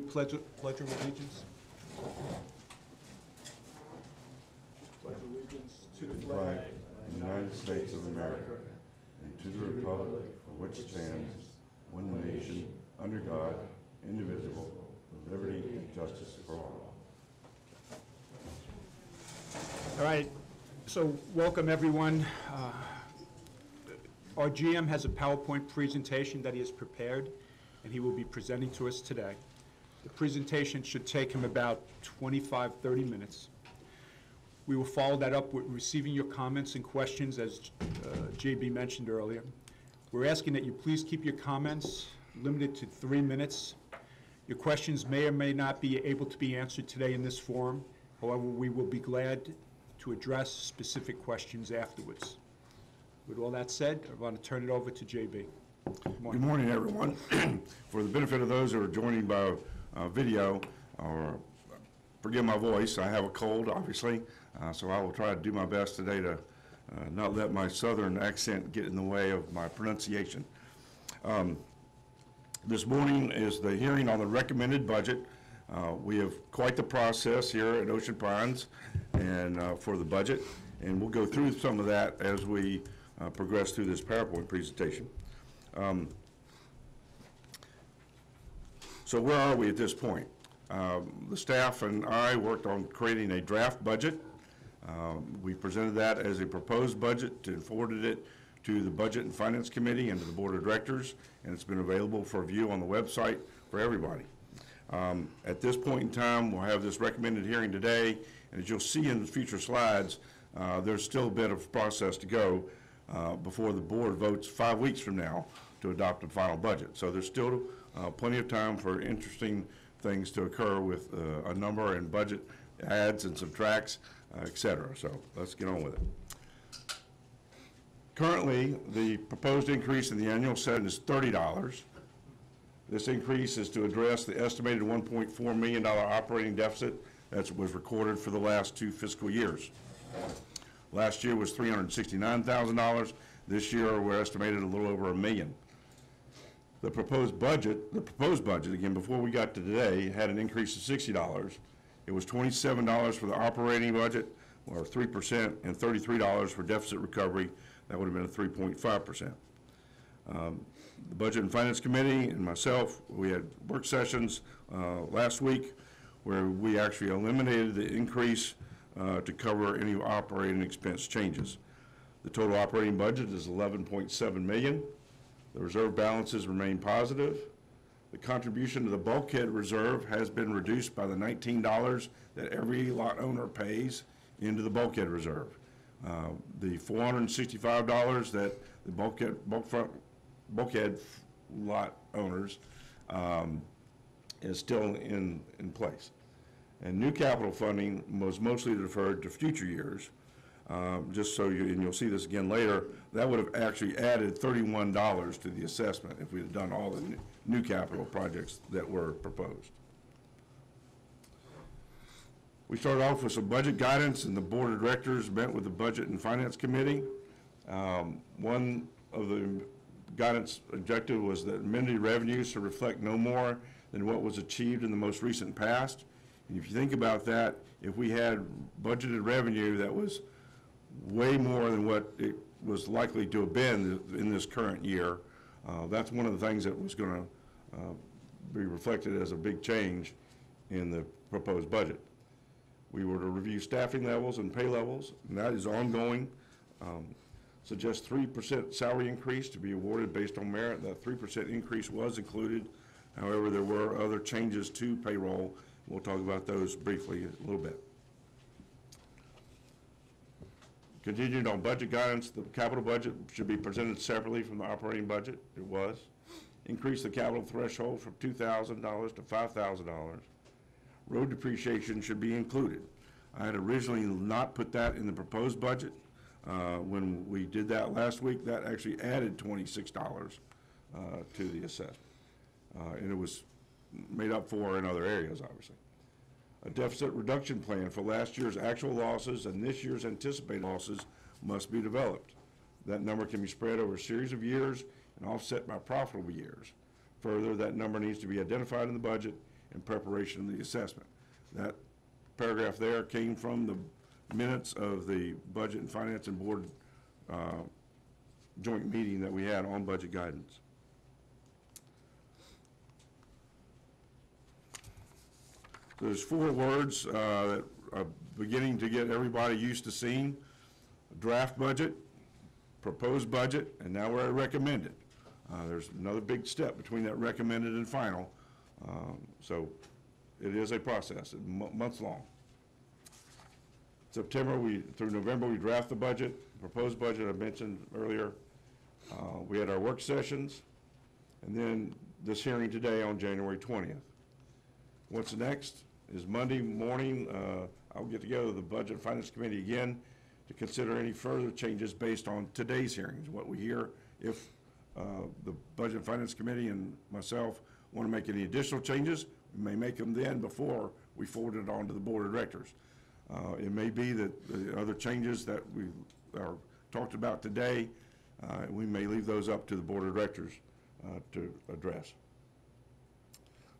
Pledge of allegiance. Pledge allegiance to the flag of the United States of America and to the republic for which it stands, one nation, under God, indivisible, with liberty and justice for all. All right, so welcome everyone. Our GM has a PowerPoint presentation that he has prepared, and he will be presenting to us today. The presentation should take him about 25-30 minutes. We will follow that up with receiving your comments and questions, as JB mentioned earlier. We're asking that you please keep your comments limited to 3 minutes. Your questions may or may not be able to be answered today in this forum. However, we will be glad to address specific questions afterwards. With all that said, I want to turn it over to JB. Good morning, everyone. For the benefit of those who are joining by video, or forgive my voice, I have a cold, obviously, so I will try to do my best today to not let my southern accent get in the way of my pronunciation. This morning is the hearing on the recommended budget. We have quite the process here at Ocean Pines and for the budget, and we'll go through some of that as we progress through this PowerPoint presentation. So where are we at this point? The staff and I worked on creating a draft budget. We presented that as a proposed budget and forwarded it to the Budget and Finance Committee and to the Board of Directors, and it's been available for view on the website for everybody. At this point in time, we'll have this recommended hearing today, and as you'll see in the future slides, there's still a bit of process to go before the board votes 5 weeks from now to adopt a final budget. So there's still plenty of time for interesting things to occur with a number and budget adds and subtracts, etc. So let's get on with it. Currently, the proposed increase in the annual set is $30. This increase is to address the estimated $1.4 million operating deficit that was recorded for the last 2 fiscal years. Last year was $369,000. This year we're estimated a little over $1 million. The proposed budget, again, before we got to today, had an increase of $60. It was $27 for the operating budget, or 3%, and $33 for deficit recovery. That would have been a 3.5%. The Budget and Finance Committee and myself, we had work sessions last week where we actually eliminated the increase to cover any operating expense changes. The total operating budget is $11.7 million. The reserve balances remain positive. The contribution to the bulkhead reserve has been reduced by the $19 that every lot owner pays into the bulkhead reserve. The $465 that the bulkhead lot owners is still in place. And new capital funding was mostly deferred to future years. Just so you, and you'll see this again later, that would have actually added $31 to the assessment if we had done all the new capital projects that were proposed. We started off with some budget guidance, and the Board of Directors met with the Budget and Finance Committee. One of the guidance objective was that amended revenues should reflect no more than what was achieved in the most recent past. And if you think about that, if we had budgeted revenue that was way more than what it was likely to have been in this current year, that's one of the things that was going to be reflected as a big change in the proposed budget. We were to review staffing levels and pay levels, and that is ongoing. Suggest 3% salary increase to be awarded based on merit. That 3% increase was included. However, there were other changes to payroll. We'll talk about those briefly a little bit. Continued on budget guidance, the capital budget should be presented separately from the operating budget. It was. Increase the capital threshold from $2,000 to $5,000. Road depreciation should be included. I had originally not put that in the proposed budget. When we did that last week, that actually added $26 to the assessment. And it was made up for in other areas, obviously. A deficit reduction plan for last year's actual losses and this year's anticipated losses must be developed. That number can be spread over a series of years and offset by profitable years. Further, that number needs to be identified in the budget in preparation of the assessment. That paragraph there came from the minutes of the Budget and Finance and Board joint meeting that we had on budget guidance. So there's 4 words that are beginning to get everybody used to seeing: draft budget, proposed budget, and now we're at recommended. There's another big step between that recommended and final. So it is a process, months long. September through November, we draft the budget, proposed budget I mentioned earlier. We had our work sessions, and then this hearing today on January 20th. What's next is Monday morning, I'll get together with the Budget and Finance Committee again to consider any further changes based on today's hearings, what we hear. If the Budget and Finance Committee and myself want to make any additional changes, we may make them then before we forward it on to the Board of Directors. It may be that the other changes that we are talked about today, we may leave those up to the Board of Directors to address.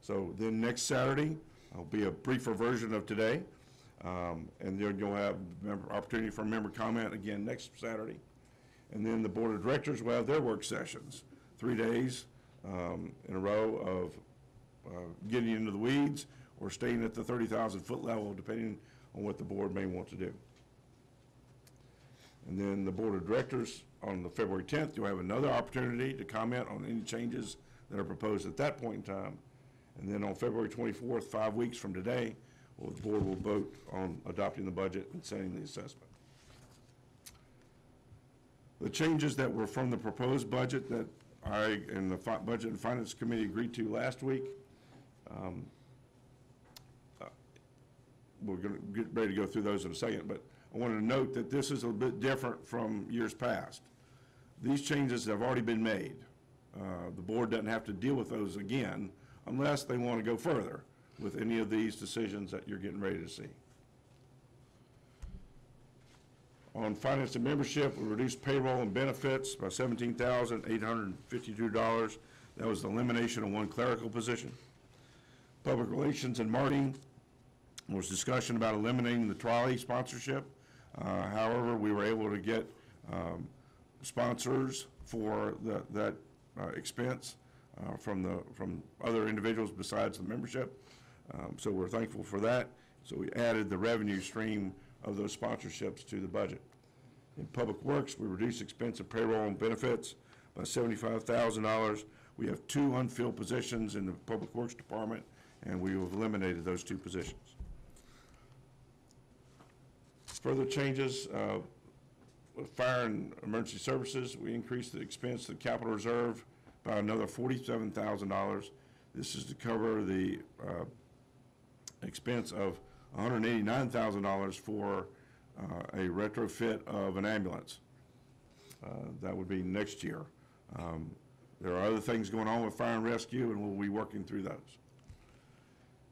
So then next Saturday will be a briefer version of today, and then you'll have opportunity for member comment again next Saturday. And then the Board of Directors will have their work sessions, 3 days in a row of getting into the weeds or staying at the 30,000-foot level, depending on what the board may want to do. And then the Board of Directors on the February 10th, you'll have another opportunity to comment on any changes that are proposed at that point in time. And then on February 24th, 5 weeks from today, the board will vote on adopting the budget and setting the assessment. The changes that were from the proposed budget that I and the Budget and Finance Committee agreed to last week, we're going to get ready to go through those in a second, but I wanted to note that this is a bit different from years past. These changes have already been made. The board doesn't have to deal with those again unless they want to go further with any of these decisions that you're getting ready to see. On finance and membership, we reduced payroll and benefits by $17,852. That was the elimination of 1 clerical position. Public relations and marketing was discussion about eliminating the trolley sponsorship. However, we were able to get sponsors for that expense from other individuals besides the membership. So we're thankful for that. So we added the revenue stream of those sponsorships to the budget. In Public Works, we reduced expense of payroll and benefits by $75,000. We have 2 unfilled positions in the Public Works Department, and we have eliminated those 2 positions. Further changes, with Fire and Emergency Services, we increased the expense to the capital reserve by another $47,000. This is to cover the expense of $189,000 for a retrofit of an ambulance. That would be next year. There are other things going on with fire and rescue, and we'll be working through those.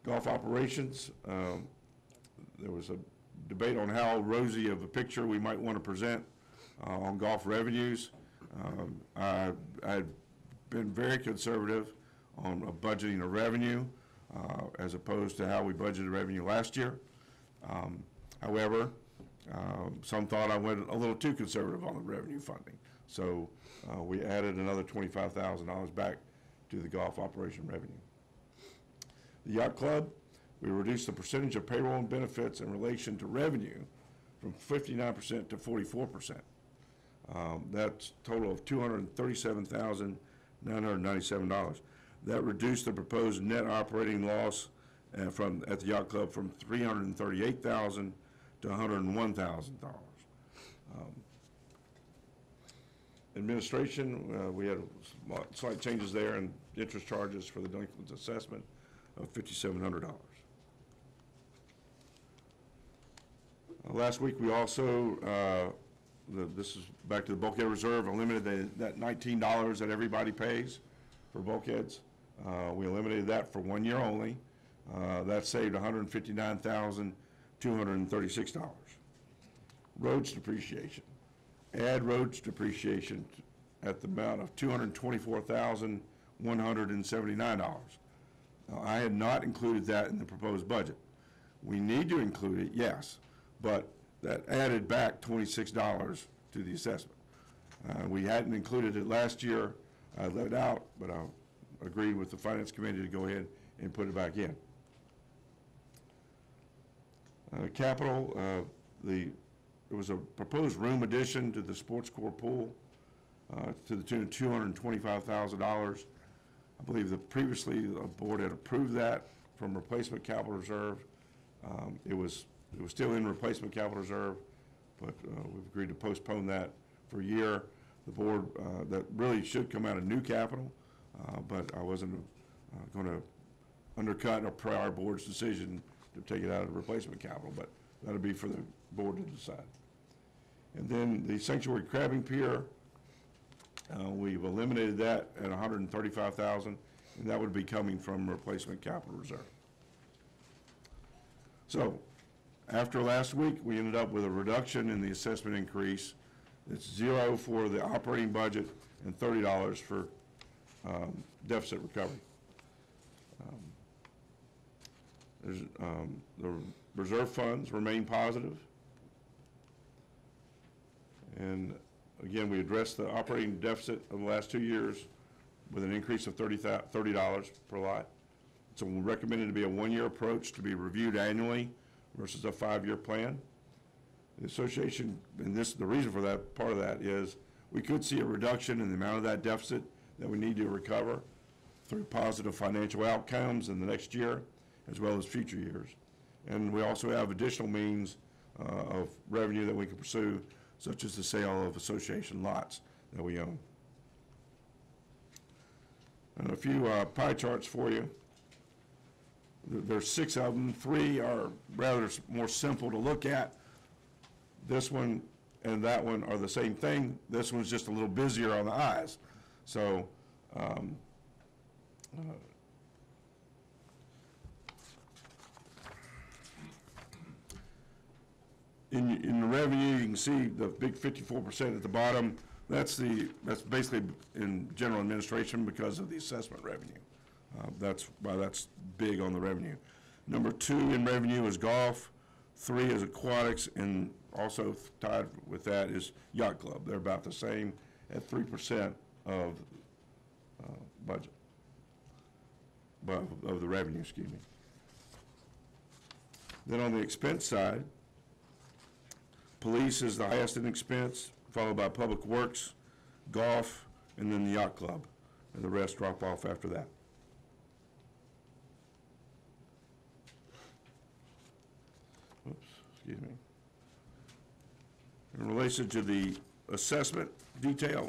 Golf operations, there was a debate on how rosy of a picture we might want to present on golf revenues. I've been very conservative on budgeting a revenue as opposed to how we budgeted revenue last year. However, some thought I went a little too conservative on the revenue funding. So we added another $25,000 back to the golf operation revenue. The Yacht Club, we reduced the percentage of payroll and benefits in relation to revenue from 59% to 44%. That's a total of $237,997. That reduced the proposed net operating loss at the Yacht Club from $338,000 to $101,000. Administration, we had slight changes there in interest charges for the delinquent assessment of $5,700. Last week, we also, this is back to the bulkhead reserve, eliminated that $19 that everybody pays for bulkheads. We eliminated that for 1 year only. That saved $159,236. Roads depreciation. Add roads depreciation at the amount of $224,179. Now, I had not included that in the proposed budget. We need to include it, yes, but that added back $26 to the assessment. We hadn't included it last year. I let it out, but I agreed with the Finance Committee to go ahead and put it back in. Capital, there was a proposed room addition to the sports core pool to the tune of $225,000. I believe that previously the board had approved that from replacement capital reserve. It was still in replacement capital reserve, but we've agreed to postpone that for a year. The board, that really should come out of new capital, but I wasn't going to undercut a prior board's decision to take it out of replacement capital, but that'll be for the board to decide. And then the sanctuary crabbing pier, we've eliminated that at $135,000, and that would be coming from replacement capital reserve. So, after last week, we ended up with a reduction in the assessment increase. It's 0 for the operating budget and $30 for deficit recovery. The reserve funds remain positive. And again, we addressed the operating deficit of the last 2 years with an increase of $30 per lot. So we recommend it to be a one-year approach to be reviewed annually versus a 5-year plan. The association, and the reason for that, part of that is we could see a reduction in the amount of that deficit that we need to recover through positive financial outcomes in the next year, as well as future years. And we also have additional means of revenue that we can pursue, such as the sale of association lots that we own. And a few pie charts for you. There's 6 of them. 3 are rather more simple to look at. This one and that one are the same thing. This one's just a little busier on the eyes. So in the revenue, you can see the big 54% at the bottom. That's basically in general administration because of the assessment revenue. That's why that's big on the revenue. Number 2 in revenue is golf. 3 is aquatics, and also tied with that is yacht club. They're about the same at 3% of budget, of the revenue, excuse me. Then on the expense side, police is the highest in expense, followed by public works, golf, and then the yacht club, and the rest drop off after that. Oops, excuse me. In relation to the assessment detail,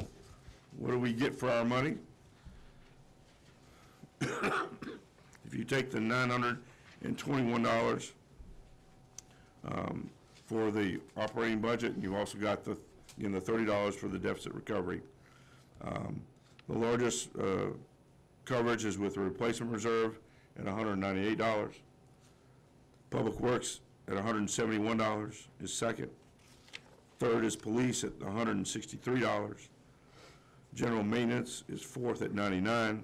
what do we get for our money? If you take the $921 for the operating budget, and you've also got the $30 for the deficit recovery. The largest coverage is with the replacement reserve at $198. Public Works at $171 is second. Third is police at $163. General maintenance is fourth at $99.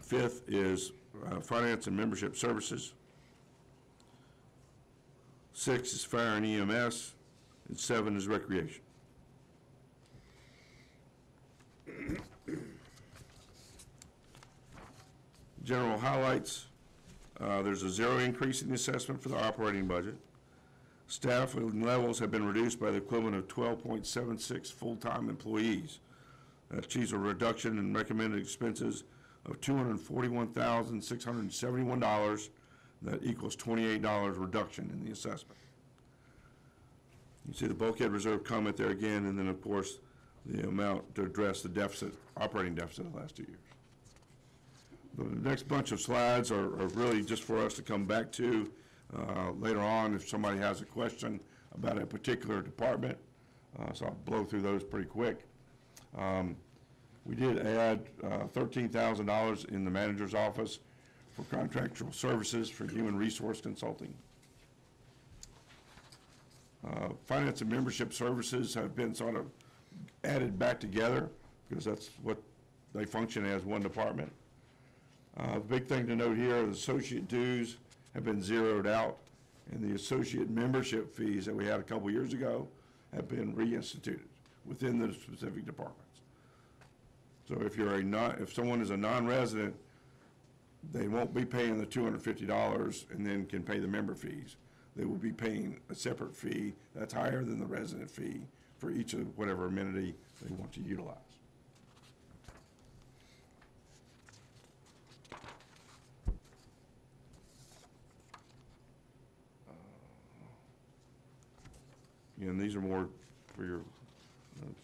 Fifth is finance and membership services. 6 is fire and EMS, and 7 is recreation. General highlights, there's a 0 increase in the assessment for the operating budget. Staff levels have been reduced by the equivalent of 12.76 full-time employees. That achieves a reduction in recommended expenses of $241,671. That equals $28 reduction in the assessment. You see the bulkhead reserve comment there again, and then of course the amount to address the deficit, operating deficit of the last 2 years. The next bunch of slides are really just for us to come back to later on if somebody has a question about a particular department. So I'll blow through those pretty quick. We did add $13,000 in the manager's office for contractual services for human resource consulting. Finance and membership services have been sort of added back together because that's what they function as one department. The big thing to note here, the associate dues have been zeroed out, and the associate membership fees that we had a couple years ago have been reinstituted within the specific departments. So if someone is a non-resident, they won't be paying the $250 and then can pay the member fees. They will be paying a separate fee that's higher than the resident fee for each of whatever amenity they want to utilize. And these are more for your notes.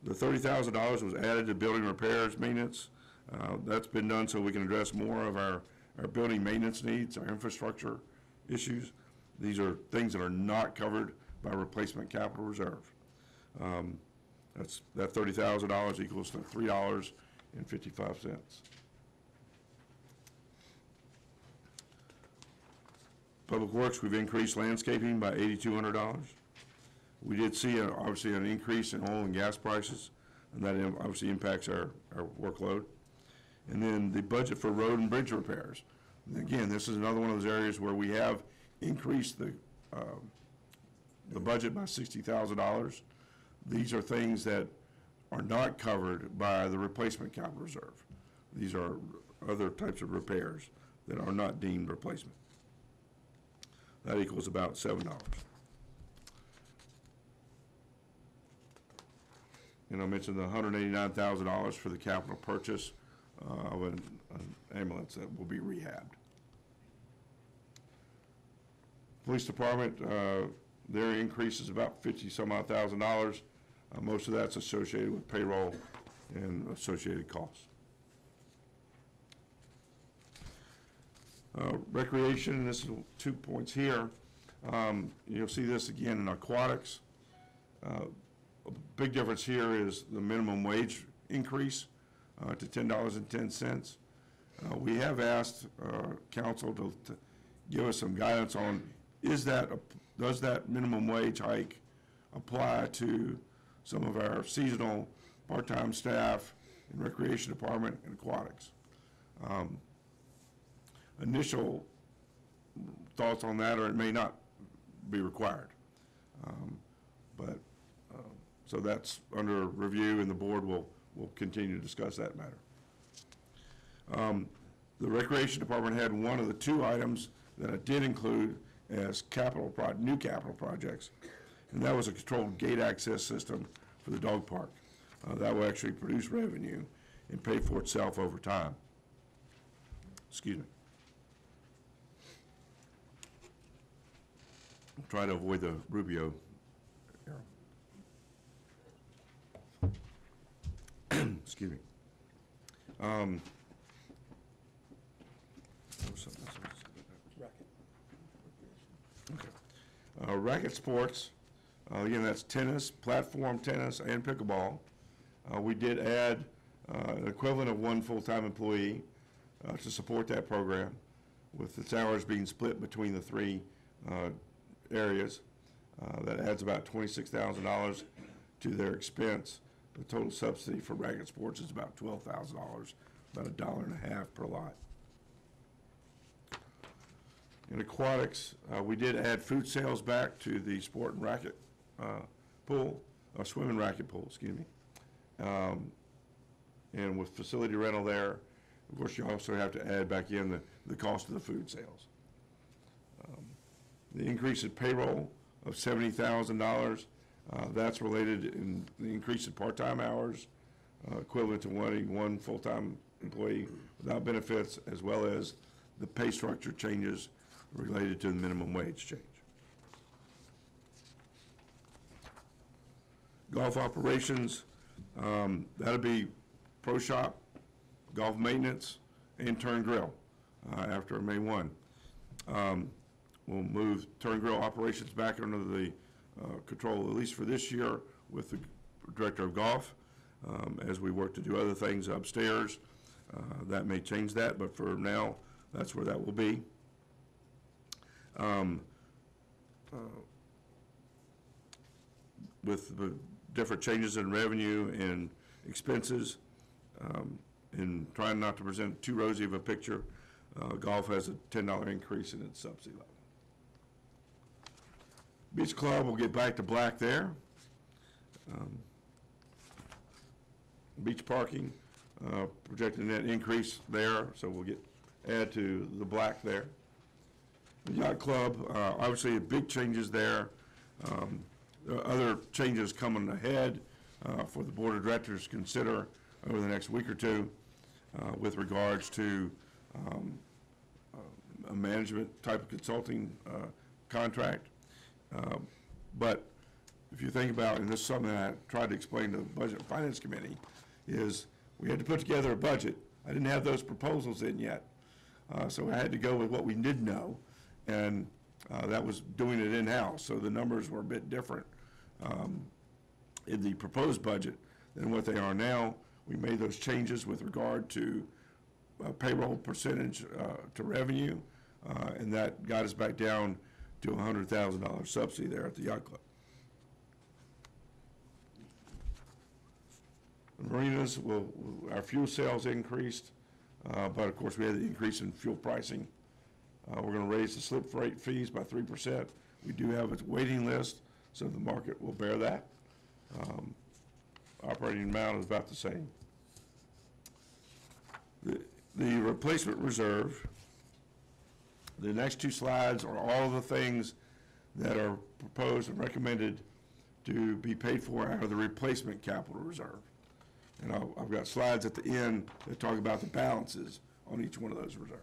The $30,000 was added to building repairs maintenance. That's been done so we can address more of our building maintenance needs, our infrastructure issues. These are things that are not covered by replacement capital reserve. That $30,000 equals to $3.55. Public Works, we've increased landscaping by $8,200. We did see, obviously, an increase in oil and gas prices, and that obviously impacts our workload. And then the budget for road and bridge repairs. And again, this is another one of those areas where we have increased the budget by $60,000. These are things that are not covered by the replacement capital reserve. These are other types of repairs that are not deemed replacement. That equals about $7. And I mentioned the $189,000 for the capital purchase of an ambulance that will be rehabbed. Police Department, their increase is about $50-some-odd thousand. Most of that's associated with payroll and associated costs. Recreation, this is 2 points here. You'll see this again in aquatics. A big difference here is the minimum wage increase to $10.10. We have asked council to give us some guidance on does that minimum wage hike apply to some of our seasonal part-time staff in recreation department and aquatics. Initial thoughts on that, or it may not be required. So that's under review, and the board will continue to discuss that matter. The recreation department had one of the two items that it did include as new capital projects, and that was a controlled gate access system for the dog park. That will actually produce revenue and pay for itself over time. Excuse me. I'll try to avoid the Rubio arrow. Excuse me. Racket sports, again, that's tennis, platform tennis, and pickleball. We did add an equivalent of one full-time employee to support that program, with its hours being split between the three areas. That adds about $26,000 to their expense. The total subsidy for racket sports is about $12,000, about $1.50 per lot. In aquatics, we did add food sales back to the sport and racket pool, or swim and racket pool, excuse me. And with facility rental there, of course, you also have to add back in the cost of the food sales. The increase in payroll of $70,000, that's related in the increase in part-time hours, equivalent to one full-time employee without benefits, as well as the pay structure changes related to the minimum wage change. Golf operations, that'll be pro shop, golf maintenance, and turn grill after May 1. We'll move turn grill operations back under the control, at least for this year, with the director of golf. As we work to do other things upstairs, that may change that, but for now, that's where that will be. With the different changes in revenue and expenses, In trying not to present too rosy of a picture, golf has a $10 increase in its subsidy level. Beach Club will get back to black there. Beach parking, projected net increase there, so we'll add to the black there. The Yacht Club, obviously big changes there. There are other changes coming ahead for the Board of Directors to consider over the next week or two with regards to a management type of consulting contract. But if you think about, and this is something that I tried to explain to the Budget and Finance Committee, is we had to put together a budget. I didn't have those proposals in yet. So I had to go with what we did know, and that was doing it in-house. So the numbers were a bit different in the proposed budget than what they are now. We made those changes with regard to payroll percentage to revenue, and that got us back down to $100,000 subsidy there at the Yacht Club. The marinas, our fuel sales increased, but of course we had the increase in fuel pricing. We're going to raise the slip freight fees by 3%. We do have a waiting list, so the market will bear that. Operating amount is about the same. The replacement reserve, the next two slides are all of the things that are proposed and recommended to be paid for out of the replacement capital reserve. And I've got slides at the end that talk about the balances on each one of those reserves.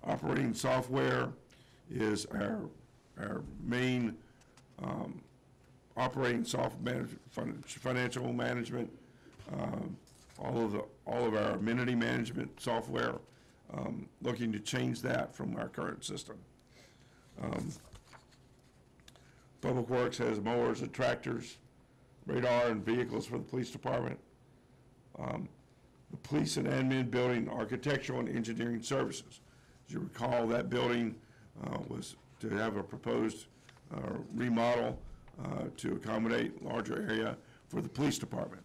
Operating software is our main operating financial management, all of our amenity management software, looking to change that from our current system. Public Works has mowers and tractors, radar and vehicles for the police department. The police and admin building, architectural and engineering services. As you recall, that building was to have a proposed remodel to accommodate larger area for the police department.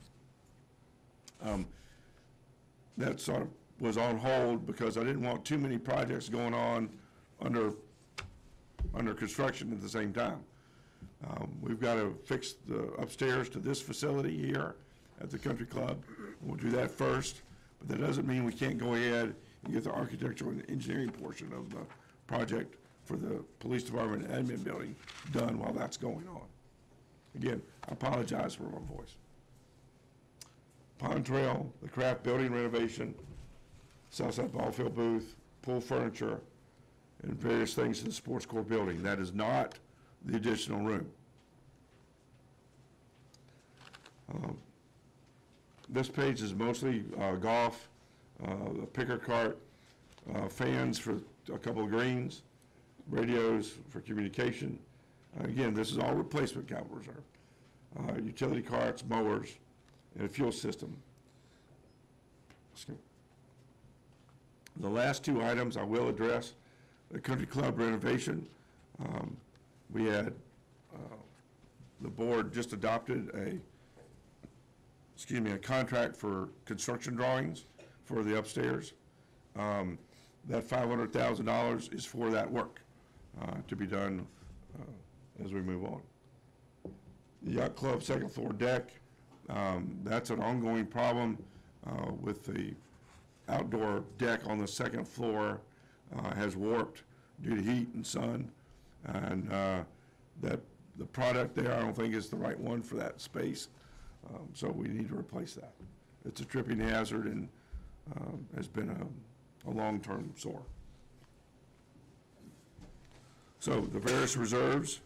That sort of was on hold because I didn't want too many projects going on under construction at the same time. We've got to fix the upstairs to this facility here at the Country Club. We'll do that first, but that doesn't mean we can't go ahead and get the architectural and engineering portion of the project for the police department and admin building done while that's going on. Again, I apologize for my voice. Pond Trail, the craft building renovation, Southside Ballfield booth, pool furniture, and various things in the sports core building. That is not the additional room. This page is mostly golf, a picker cart, fans for a couple of greens, radios for communication. Again, this is all replacement capital reserve. Utility carts, mowers, and a fuel system. The last two items I will address, the Country Club renovation. We had, the board just adopted a contract for construction drawings for the upstairs. That $500,000 is for that work to be done as we move on. The Yacht Club second floor deck, that's an ongoing problem with the outdoor deck on the second floor has warped due to heat and sun, and that the product there I don't think is the right one for that space, so we need to replace that. It's a tripping hazard and has been a long-term sore. So the various reserves,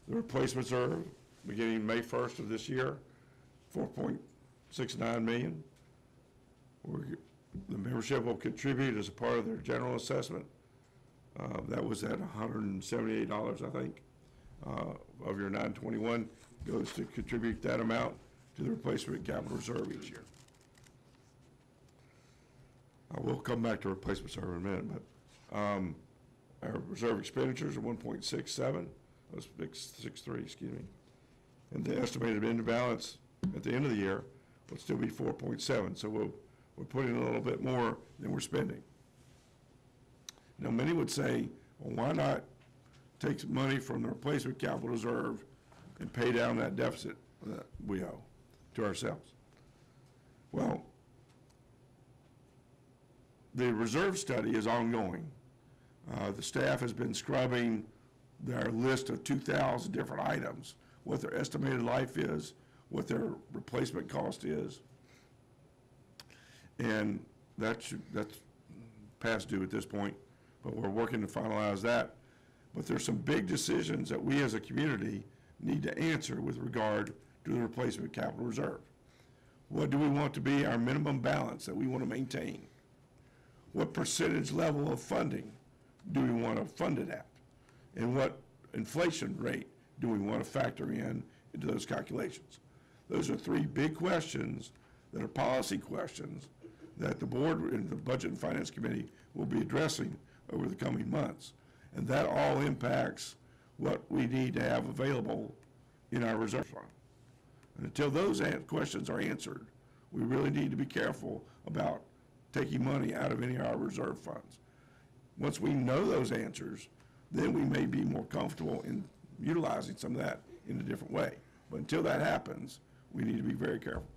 the replacement reserve beginning May 1st of this year, $4.69 million. The membership will contribute as a part of their general assessment. That was at $178, I think, of your 921 goes to contribute that amount to the replacement capital reserve each year. I will come back to replacement reserve in a minute, but our reserve expenditures are 1.67, 63, excuse me. And the estimated end balance at the end of the year would still be 4.7. So we're putting a little bit more than we're spending. Now, many would say, well, why not take some money from the replacement capital reserve and pay down that deficit that we owe to ourselves? Well, the reserve study is ongoing. The staff has been scrubbing their list of 2,000 different items, what their estimated life is, what their replacement cost is. And that's past due at this point, but we're working to finalize that. But there's some big decisions that we as a community need to answer with regard to the replacement capital reserve. What do we want to be our minimum balance that we want to maintain? What percentage level of funding do we want to fund it at? And what inflation rate do we want to factor into those calculations? Those are three big questions that are policy questions that the board and the Budget and Finance Committee will be addressing over the coming months. And that all impacts what we need to have available in our reserve fund. And until those questions are answered, we really need to be careful about taking money out of any of our reserve funds. Once we know those answers, then we may be more comfortable in utilizing some of that in a different way. But until that happens, we need to be very careful.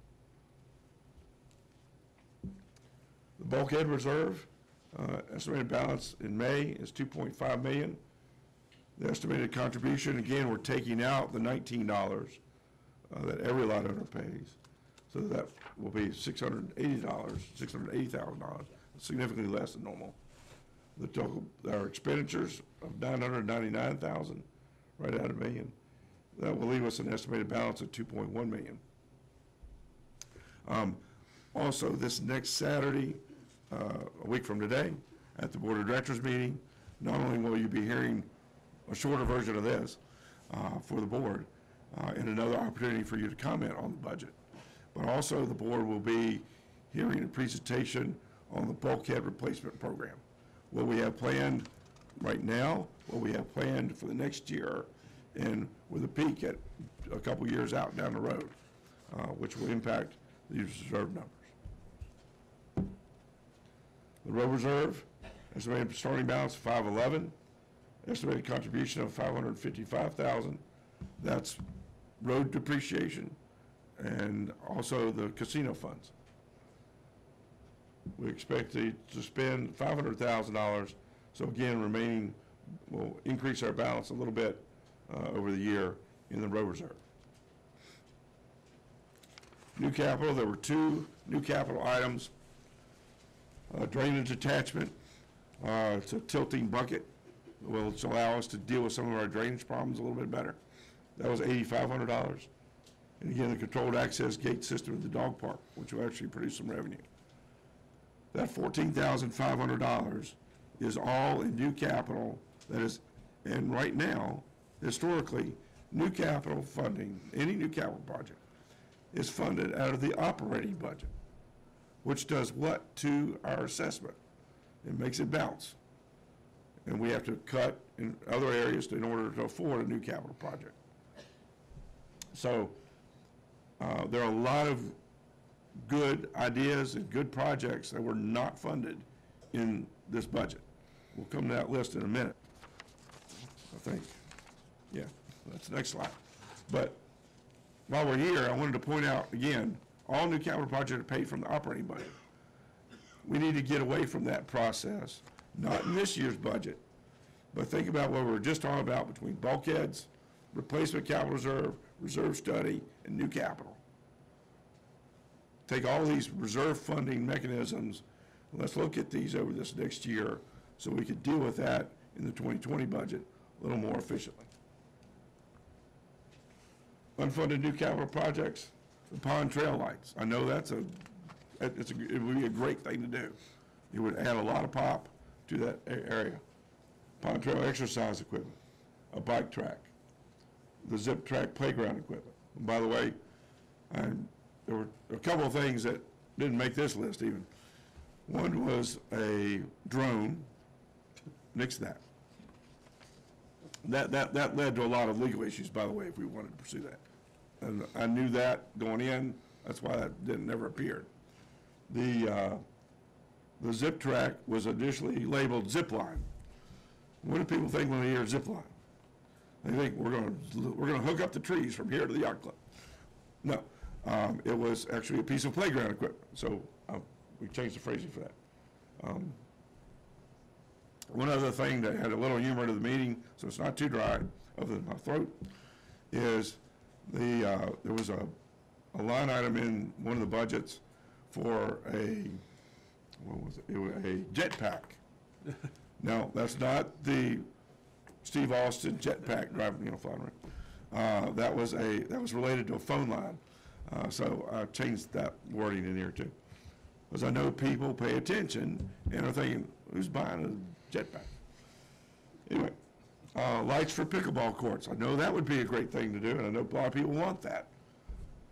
The bulkhead reserve, estimated balance in May is $2.5 million. The estimated contribution, again, we're taking out the $19 that every lot owner pays. So that will be $680,000, significantly less than normal. The total, our expenditures of $999,000, right out of $1 million. That will leave us an estimated balance of $2.1 million. Also, this next Saturday, a week from today, at the Board of Directors meeting, not only will you be hearing a shorter version of this for the board and another opportunity for you to comment on the budget, but also the board will be hearing a presentation on the bulkhead replacement program. What we have planned right now, what we have planned for the next year, and with a peak at a couple years out down the road, which will impact these reserve numbers. The road reserve, estimated starting balance of $511, estimated contribution of $555,000. That's road depreciation and also the casino funds. We expect to spend $500,000, so again, remaining will increase our balance a little bit over the year in the road reserve. New capital, there were two new capital items. Drainage attachment, it's a tilting bucket, which allow us to deal with some of our drainage problems a little bit better. That was $8,500. And again, the controlled access gate system at the dog park, which will actually produce some revenue. That $14,500 is all in new capital that is, and right now, historically, new capital funding, any new capital project, is funded out of the operating budget, which does what to our assessment? It makes it bounce. And we have to cut in other areas in order to afford a new capital project. So there are a lot of good ideas and good projects that were not funded in this budget. We'll come to that list in a minute, I think. Yeah, that's the next slide. But while we're here, I wanted to point out, again, all new capital projects are paid from the operating budget. We need to get away from that process, not in this year's budget, but think about what we were just talking about between bulkheads, replacement capital reserve, reserve study, and new capital. Take all these reserve funding mechanisms, and let's look at these over this next year so we can deal with that in the 2020 budget a little more efficiently. Unfunded new capital projects, the pond trail lights. I know it would be a great thing to do. It would add a lot of pop to that area. Pond trail exercise equipment, a bike track, the zip track playground equipment. And by the way, there were a couple of things that didn't make this list even. One was a drone. Nix that. That led to a lot of legal issues, by the way, if we wanted to pursue that. And I knew that going in, That's why that never appeared. The zip track was initially labeled zip line. What do people think when they hear zip line? They think we're gonna hook up the trees from here to the yacht club. No, it was actually a piece of playground equipment. So we changed the phrasing for that. One other thing that had a little humor to the meeting, so it's not too dry other than my throat, is there was a line item in one of the budgets for what was it? It was a jetpack. No, that's not the Steve Austin jetpack driving, flying around. That was related to a phone line. So I changed that wording in here too. Because I know people pay attention and are thinking, who's buying a jetpack? Anyway, lights for pickleball courts. I know that would be a great thing to do, and I know a lot of people want that.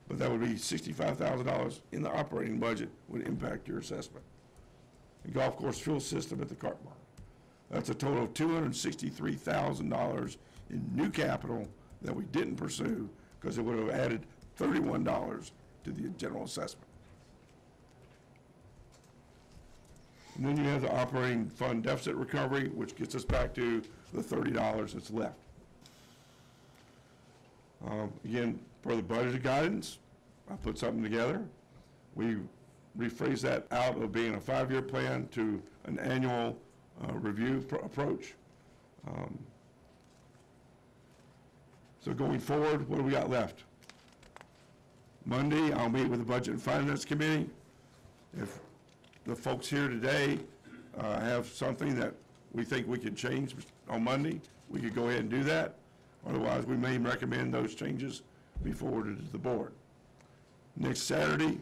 But that would be $65,000 in the operating budget, would impact your assessment. The golf course fuel system at the cart barn. That's a total of $263,000 in new capital that we didn't pursue because it would have added $31 to the general assessment. And then you have the operating fund deficit recovery, which gets us back to the $30 that's left. Again, for the budgeted guidance, I put something together. We rephrased that out of being a 5-year plan to an annual review approach. So going forward, what do we got left? Monday, I'll meet with the Budget and Finance Committee. If the folks here today have something that we think we can change on Monday, we could go ahead and do that. Otherwise, we may recommend those changes be forwarded to the board. Next Saturday,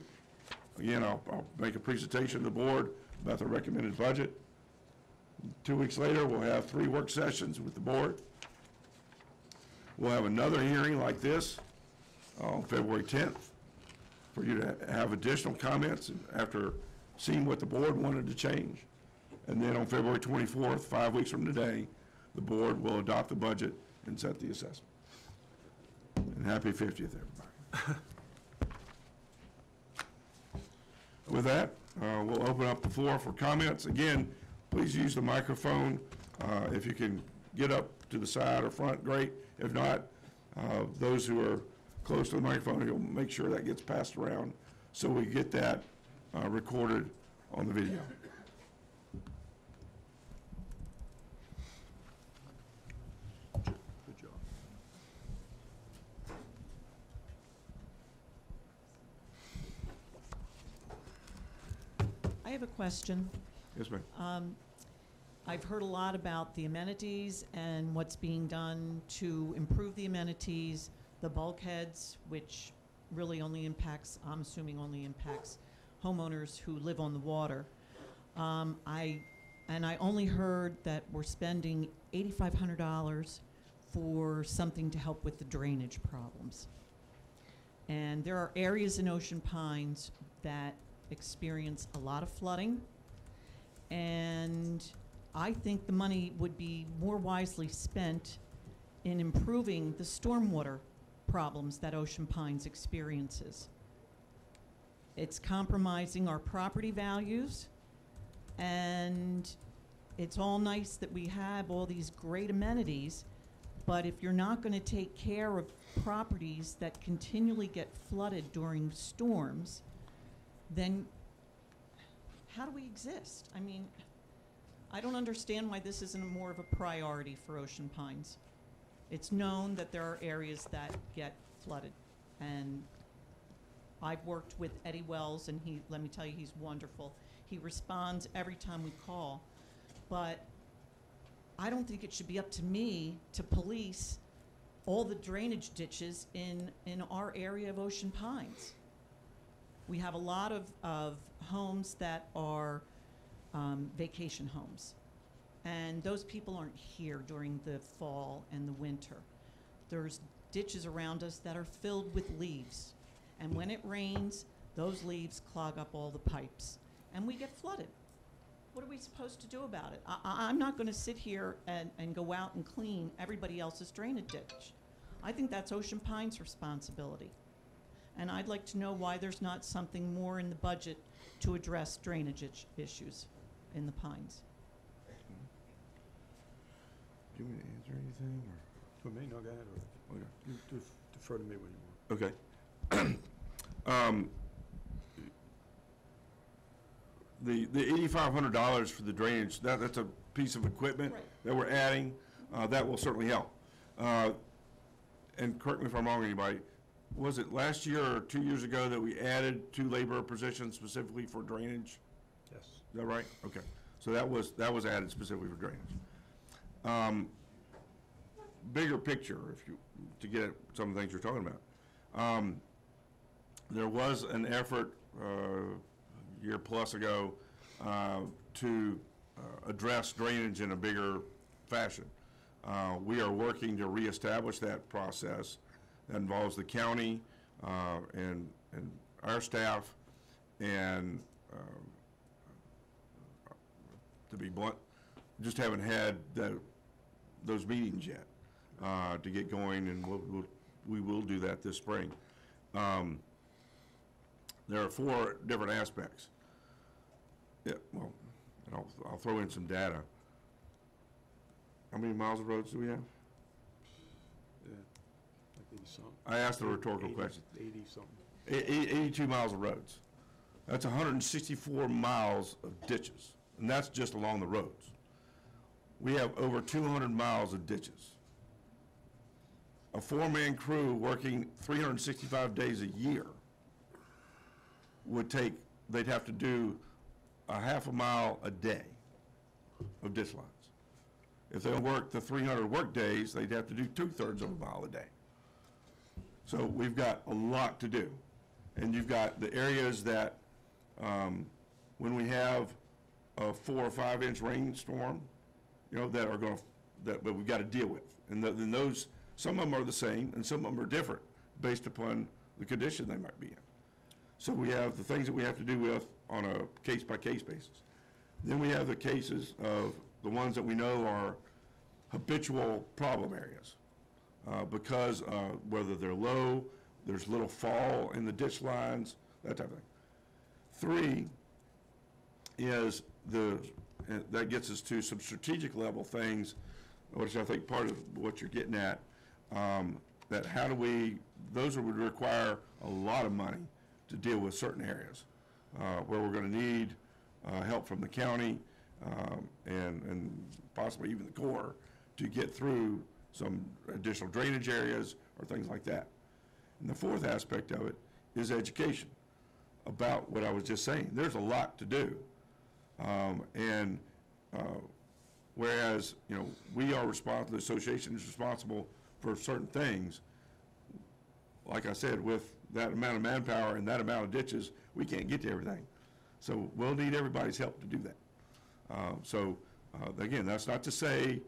again, I'll make a presentation to the board about the recommended budget. 2 weeks later, we'll have 3 work sessions with the board. We'll have another hearing like this on February 10th for you to have additional comments after seeing what the board wanted to change. And then on February 24th, 5 weeks from today, the board will adopt the budget and set the assessment. And happy 50th, everybody. With that, we'll open up the floor for comments. Again, please use the microphone. If you can get up to the side or front, great. If not, those who are close to the microphone, you'll make sure that gets passed around so we get that recorded on the video. Good job. I have a question. Yes, ma'am. I've heard a lot about the amenities and what's being done to improve the amenities, the bulkheads, which really only impacts, I'm assuming only impacts homeowners who live on the water. I only heard that we're spending $8,500 for something to help with the drainage problems. And there are areas in Ocean Pines that experience a lot of flooding, and I think the money would be more wisely spent in improving the stormwater problems that Ocean Pines experiences. It's compromising our property values, and it's all nice that we have all these great amenities, but if you're not going to take care of properties that continually get flooded during storms, then how do we exist? I mean, I don't understand why this isn't more of a priority for Ocean Pines. It's known that there are areas that get flooded, and I've worked with Eddie Wells, and let me tell you, he's wonderful. He responds every time we call, but I don't think it should be up to me to police all the drainage ditches in our area of Ocean Pines. We have a lot of homes that are vacation homes, and those people aren't here during the fall and the winter. There's ditches around us that are filled with leaves, and when it rains, those leaves clog up all the pipes, and we get flooded. What are we supposed to do about it? I'm not going to sit here and go out and clean everybody else's drainage ditch. I think that's Ocean Pines' responsibility. And I'd like to know why there's not something more in the budget to address drainage issues in the Pines. Do you want me to answer anything, For me, no, go ahead. or? Okay. You defer to me when you want. Okay. The $8,500 for the drainage, that's a piece of equipment Right. that we're adding, that will certainly help. And correct me if I'm wrong, anybody, was it last year or 2 years ago that we added 2 labor positions specifically for drainage? Yes. Is that right? Okay. So that was added specifically for drainage. Bigger picture, to get at some of the things you're talking about. There was an effort, a year plus ago, to address drainage in a bigger fashion. We are working to reestablish that process. That involves the county, and our staff, and, to be blunt, just haven't had those meetings yet, to get going, and we will do that this spring. There are 4 different aspects. Yeah, well, and I'll throw in some data. How many miles of roads do we have? Yeah, like 80-something. I asked a rhetorical question. 80-something. 82 miles of roads. That's 164 miles of ditches, and that's just along the roads. We have over 200 miles of ditches. A 4-man crew working 365 days a year they'd have to do a half a mile a day of ditch lines. If they work the 300 work days, they'd have to do 2/3 of a mile a day. So we've got a lot to do. And you've got the areas that, when we have a 4 or 5 inch rainstorm, that we've got to deal with. And then those, some of them are the same and some of them are different based upon the condition they might be in. So we have the things that we have to do with on a case-by-case basis. Then we have the cases of the ones that we know are habitual problem areas, because whether they're low, there's little fall in the ditch lines, that type of thing. 3 is that gets us to some strategic level things, which I think part of what you're getting at, that those would require a lot of money to deal with certain areas, where we're going to need help from the county, and possibly even the Corps to get through some additional drainage areas or things like that. And the 4th aspect of it is education about what I was just saying. There's a lot to do. Whereas, we are responsible, the association is responsible for certain things, like I said, with that amount of manpower and that amount of ditches, we can't get to everything. So we'll need everybody's help to do that. Again, that's not to say,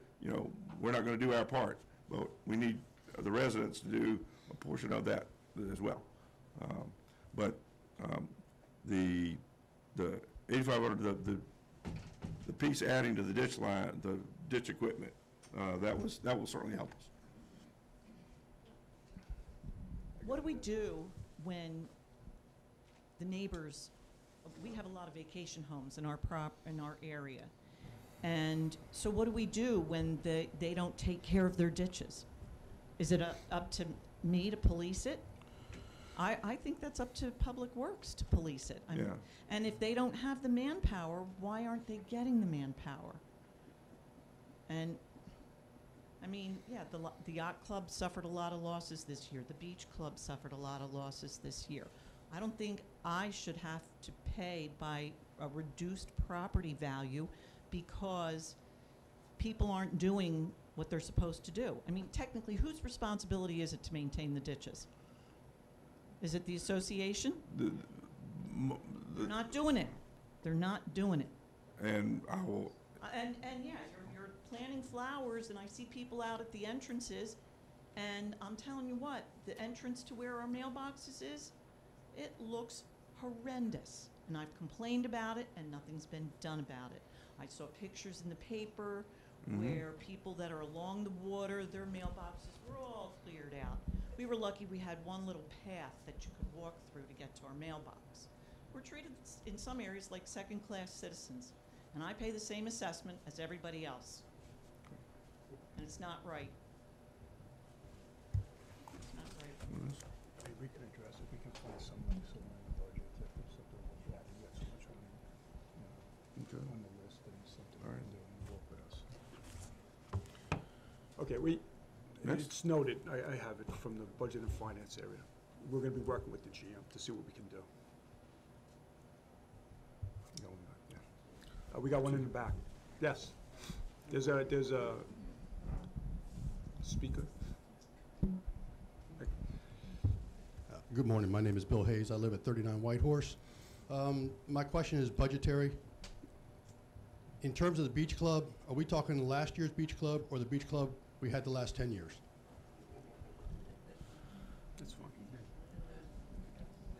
we're not going to do our part, but we need the residents to do a portion of that as well. The 8,500, the piece adding to the ditch line, the ditch equipment, that will certainly help us. What do we do when the neighbors, we have a lot of vacation homes in our area. And so what do we do when they don't take care of their ditches? Is it up to me to police it? I think that's up to Public Works to police it. Yeah. And if they don't have the manpower, why aren't they getting the manpower? And the yacht club suffered a lot of losses this year. The beach club suffered a lot of losses this year. I don't think I should have to pay by a reduced property value because people aren't doing what they're supposed to do. Technically, whose responsibility is it to maintain the ditches? Is it the association? They're not doing it. They're not doing it. And I will. You're planting flowers, and I see people out at the entrances, and I'm telling you what, the entrance to where our mailboxes is, it looks horrendous. And I've complained about it, and nothing's been done about it. I saw pictures in the paper where people that are along the water, their mailboxes were all cleared out. We were lucky we had one little path that you could walk through to get to our mailbox. We're treated in some areas like second-class citizens, and I pay the same assessment as everybody else. And it's not right. It's not right. Hey, we can address it, we can find some money somewhere in the budget, if it's something like that, you got so much on, Okay. on the list, and something All we right. can do and work with us. Okay, Next. it's noted, I have it from the budget and finance area. We're gonna be working with the GM to see what we can do. No, we're not, yeah. We got one in the back. Yes. There's a speaker. Good morning. My name is Bill Hayes. I live at 39 White Horse. My question is budgetary. In terms of the beach club, are we talking last year's beach club or the beach club we had the last 10 years? That's fine.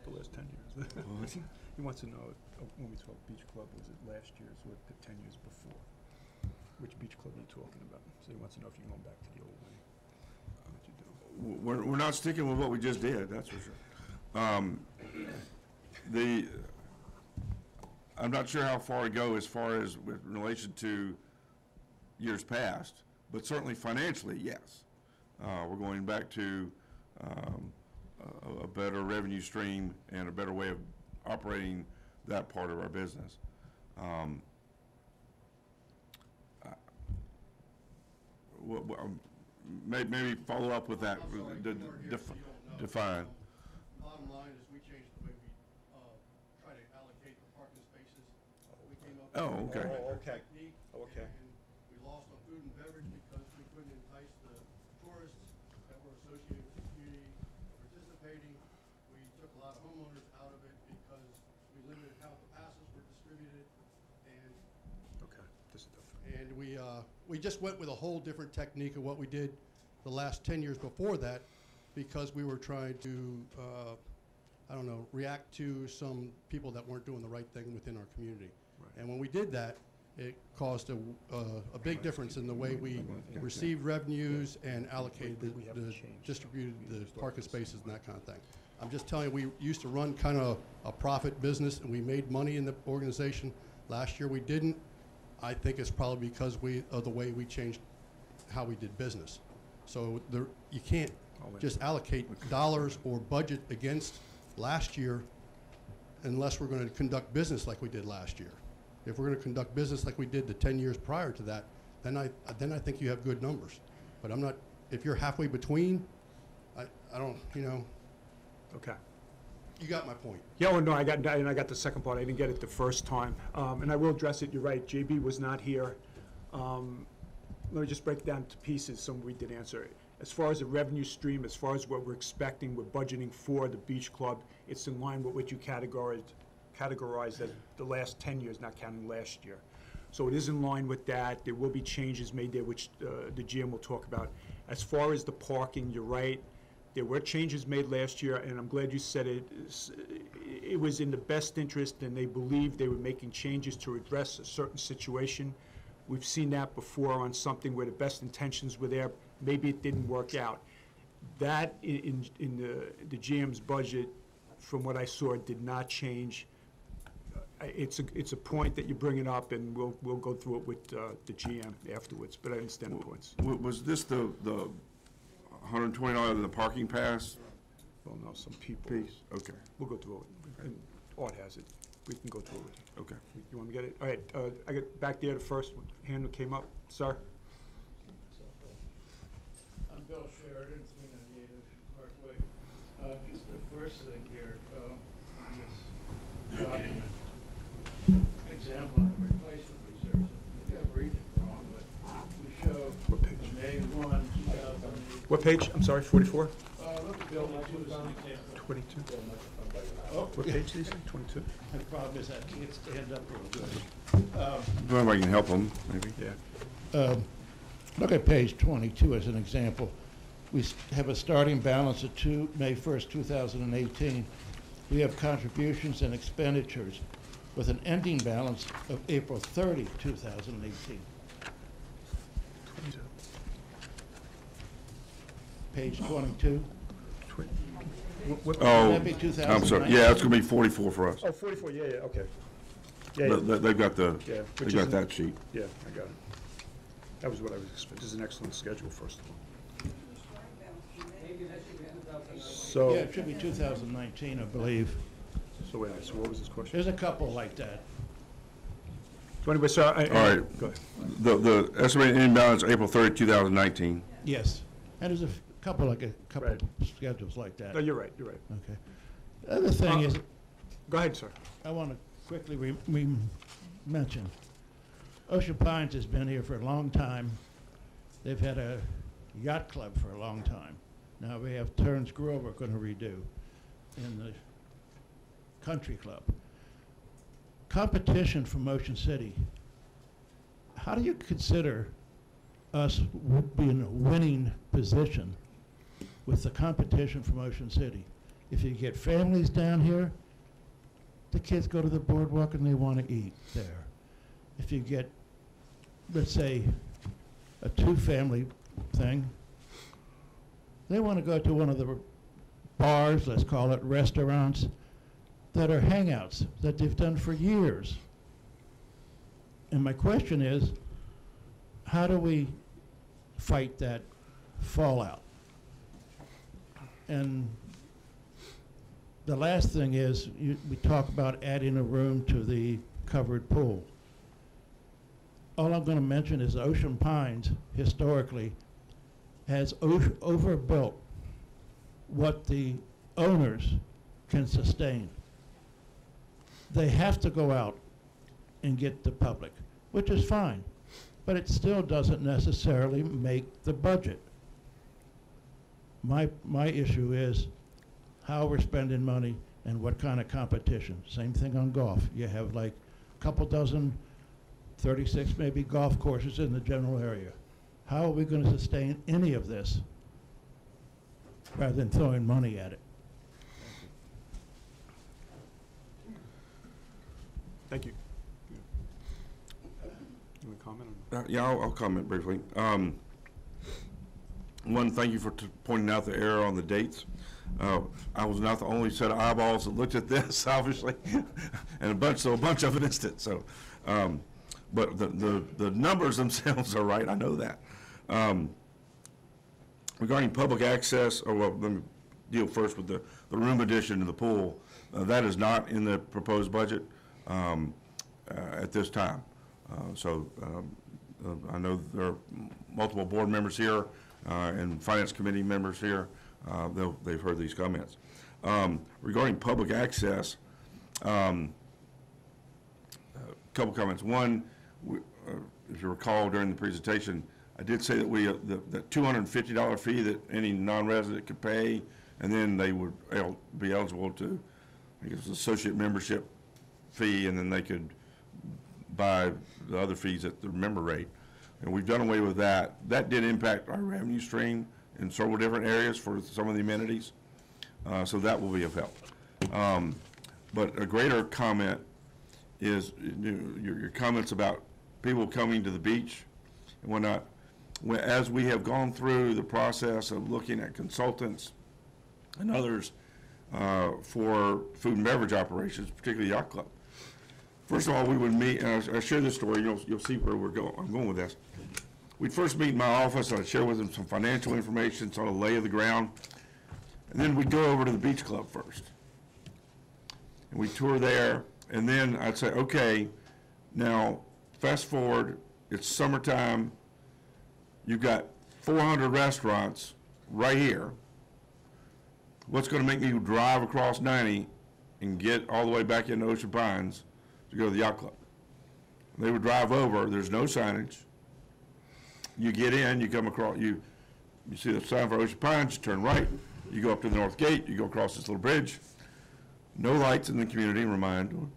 The last 10 years. He wants to know, when we talk beach club, was it last year's or the 10 years before? Which beach club are you talking about? So he wants to know if you're going back to the old way. What you do. We're not sticking with what we just did, that's for sure. I'm not sure how far to go as far as with relation to years past, but certainly financially, yes. We're going back to a better revenue stream and a better way of operating that part of our business. Maybe follow up with that, define. Bottom line is we changed the way we try to allocate the parking spaces. We came up Oh, with okay. a Okay. technique. Okay. And we lost on food and beverage because we couldn't entice the tourists that were associated with the community participating. We took a lot of homeowners out of it because we limited how the passes were distributed. And Okay, this is different. we just went with a whole different technique of what we did the last 10 years before that, because we were trying to, react to some people that weren't doing the right thing within our community. Right. And when we did that, it caused a big difference in the way we received revenues and allocated, distributed the parking spaces and that kind of thing. I'm just telling you, we used to run kind of a profit business, and we made money in the organization. Last year, we didn't. I think it's probably because of the way we changed how we did business. So you can't just allocate dollars or budget against last year unless we're going to conduct business like we did last year. If we're going to conduct business like we did the 10 years prior to that, then I think you have good numbers. But I'm not, if you're halfway between, I don't, Okay. you got my point. Yeah, well, no, I got the second part. I didn't get it the first time. And I will address it. You're right. JB was not here. Let me just break it down to pieces, some we did answer. As far as the revenue stream, as far as what we're expecting, we're budgeting for the beach club, it's in line with what you categorized as the last 10 years, not counting last year. So it is in line with that. There will be changes made there, which the GM will talk about. As far as the parking, you're right. There were changes made last year, and I'm glad you said it. It was in the best interest, and they believed they were making changes to address a certain situation. We've seen that before on something where the best intentions were there. Maybe it didn't work out. That in the GM's budget, from what I saw, did not change. It's a point that you're bringing up, and we'll go through it with the GM afterwards. But I understand the points. Was this the $120 in the parking pass Well, no, some people. piece? Okay, We'll go through it. And Art has it. We can go through it. okay. You want me to get it? All right, I got back there, the first hand that came up. Sir? I'm Bill Sheridan, 398 Parkway. Just the first thing here, on this document, example of replacement reserves. Maybe I'm reading it wrong, but we show What page? May 1, 2008. What page? I'm sorry, 44? Look at Bill 2 as an example. 22? Oh, What page did you say? 22? the problem is I can't stand up real good. If I can help them, maybe. Yeah. Look at page 22 as an example. We have a starting balance of May 1st, 2018. We have contributions and expenditures with an ending balance of April 30, 2018. 22. Page 22. Oh, That'd be I'm sorry, yeah, it's gonna be 44 for us. Oh, 44, yeah, okay. Yeah, They've got Yeah, they've which got is- that sheet. yeah, I got it. That was what I was expecting. This is an excellent schedule, first of all. Yeah, So, it should be 2019, I believe. so wait, so what was this question? There's a couple like that. So anyway, so I. All right. Go ahead. The estimated ending balance, April 30, 2019. Yes. And there's a couple Right. schedules like that. No, you're right, you're right. Okay. The other thing is, Go ahead, sir. I want to quickly mention, Ocean Pines has been here for a long time. They've had a yacht club for a long time. Now we have Terrence Grove we're going to redo in the country club. Competition from Ocean City. How do you consider us being in a winning position with the competition from Ocean City? If you get families down here, the kids go to the boardwalk and they want to eat there. If you get, let's say, a two-family thing, they want to go to one of the bars, let's call it restaurants, that are hangouts that they've done for years. And my question is, how do we fight that fallout? And the last thing is, we talk about adding a room to the covered pool. All I'm going to mention is Ocean Pines, historically, has overbuilt what the owners can sustain. They have to go out and get the public, which is fine, but it still doesn't necessarily make the budget. My issue is how we're spending money and what kind of competition. Same thing on golf. You have like a couple dozen, 36 maybe golf courses in the general area. How are we going to sustain any of this rather than throwing money at it? Thank you. You want to comment on Yeah, I'll comment briefly. One, thank you for pointing out the error on the dates. I was not the only set of eyeballs that looked at this, obviously, and a bunch of it missed it. So, but the numbers themselves are right. I know that. Regarding public access, or well, let me deal first with the room addition to the pool. That is not in the proposed budget at this time. I know there are multiple board members here and finance committee members here. They've heard these comments. Regarding public access, a couple comments. One, if you recall during the presentation, I did say that the $250 fee that any non-resident could pay, and then they would be eligible to, I guess, associate membership fee, and then they could buy the other fees at the member rate. And we've done away with that. That did impact our revenue stream in several different areas for some of the amenities. So that will be of help. But a greater comment is your comments about people coming to the beach and whatnot. As we have gone through the process of looking at consultants and others for food and beverage operations, particularly Yacht Club. First of all, we would meet, and I'll share this story, you'll see where I'm going with this. We'd first meet in my office, I'd share with them some financial information, sort of lay of the ground, and then we'd go over to the beach club first. And we'd tour there, and then I'd say, okay, now fast forward, it's summertime, you've got 400 restaurants right here. What's going to make me drive across 90 and get all the way back into Ocean Pines to go to the Yacht Club? They would drive over, there's no signage. You get in, you come across, you see the sign for Ocean Pines, you turn right, you go up to the north gate, you go across this little bridge. No lights in the community, remind.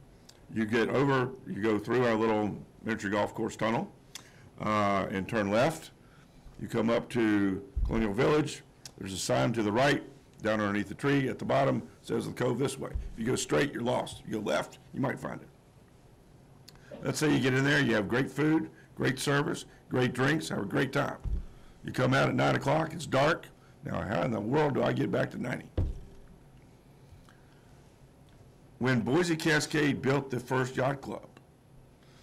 You get over, you go through our little miniature golf course tunnel and turn left. You come up to Colonial Village, there's a sign to the right, down underneath the tree at the bottom, says the Cove this way. If you go straight, you're lost. You go left, you might find it. Let's say you get in there, you have great food, great service, great drinks, have a great time. You come out at 9 o'clock, it's dark, Now, how in the world do I get back to 90? When Boise Cascade built the first yacht club,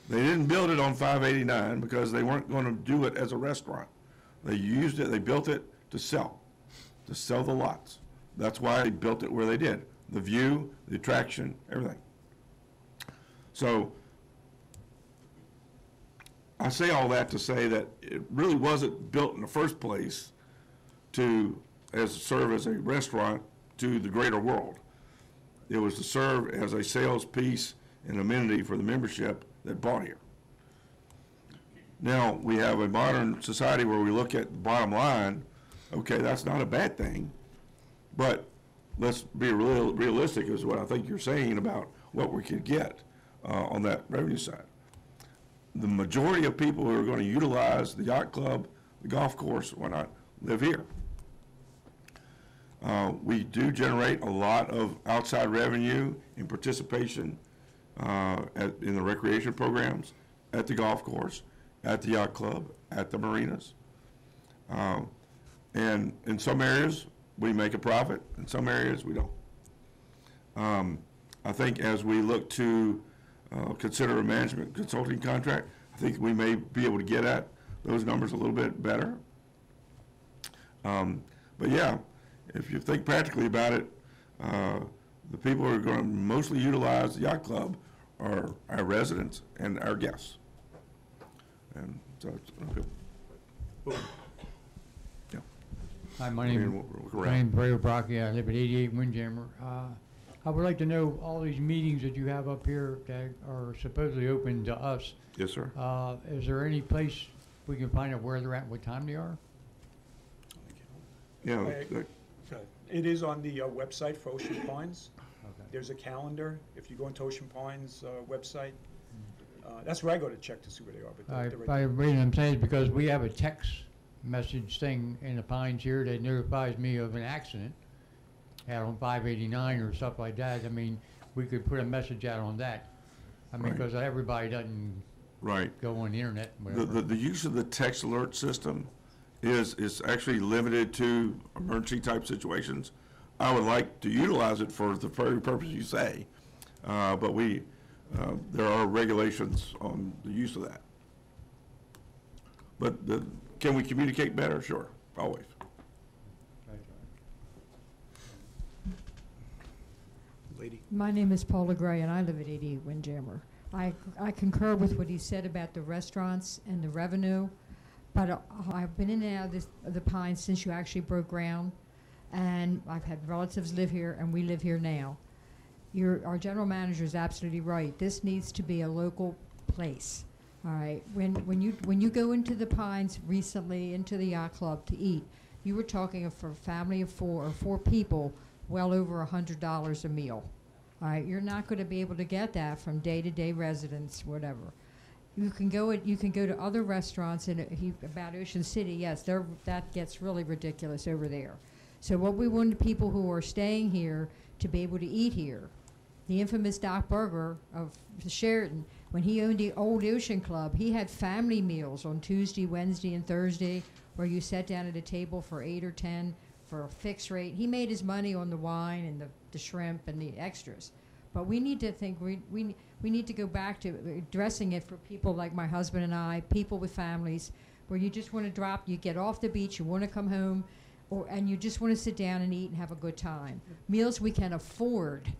they didn't build it on 589 because they weren't going to do it as a restaurant. They used it, they built it to sell the lots. That's why they built it where they did. The view, the attraction, everything. So I say all that to say that it really wasn't built in the first place to serve as a restaurant to the greater world. It was to serve as a sales piece and amenity for the membership that bought here. Now, we have a modern society where we look at the bottom line. Okay, that's not a bad thing, but let's be realistic is what I think you're saying about what we could get on that revenue side. The majority of people who are going to utilize the yacht club, the golf course, why not, live here. We do generate a lot of outside revenue and participation in the recreation programs, at the golf course, at the yacht club, at the marinas. And in some areas, we make a profit. In some areas, we don't. I think as we look to consider a management consulting contract, I think we may be able to get at those numbers a little bit better. But yeah, if you think practically about it, the people who are going to mostly utilize the yacht club are our residents and our guests. And so it's okay. Yeah. Hi, my name is Braille Brocky. I live at 88 Windjammer. I would like to know all these meetings that you have up here that are supposedly open to us. Yes, sir. Is there any place we can find out where they're at, what time they are? Yeah. It is on the website for Ocean Pines. Okay. There's a calendar. If you go into Ocean Pines website, that's where I go to check to see where they are. But they're right The there. reason I'm saying is because we have a text message thing in the Pines here that notifies me of an accident out on 589 or stuff like that. I mean, we could put a message out on that. I mean, Right. because everybody doesn't Right. go on the internet and whatever. The use of the text alert system is actually limited to emergency type situations. I would like to utilize it for the very purpose you say, but there are regulations on the use of that. But can we communicate better? Sure, always. Lady. My name is Paula Gray, and I live at 88 Windjammer. I concur with what he said about the restaurants and the revenue, but I've been in and out of the Pines since you actually broke ground, and I've had relatives live here, and we live here now. Our general manager is absolutely right. This needs to be a local place. All right. When you go into the Pines recently, into the yacht club to eat, you were talking for a family of four people, well over $100 a meal. All right, you're not going to be able to get that from day-to-day residents, whatever. You can go to other restaurants about Ocean City. Yes, that gets really ridiculous over there. So what we want people who are staying here to be able to eat here. The infamous Doc Berger of Sheraton, when he owned the old Ocean Club, he had family meals on Tuesday, Wednesday, and Thursday, where you sat down at a table for 8 or 10 for a fixed rate. He made his money on the wine and the shrimp and the extras. But we need to think, we need to go back to addressing it for people like my husband and I, people with families, where you just want to drop, you get off the beach, you want to come home, and you just want to sit down and eat and have a good time. Meals we can afford,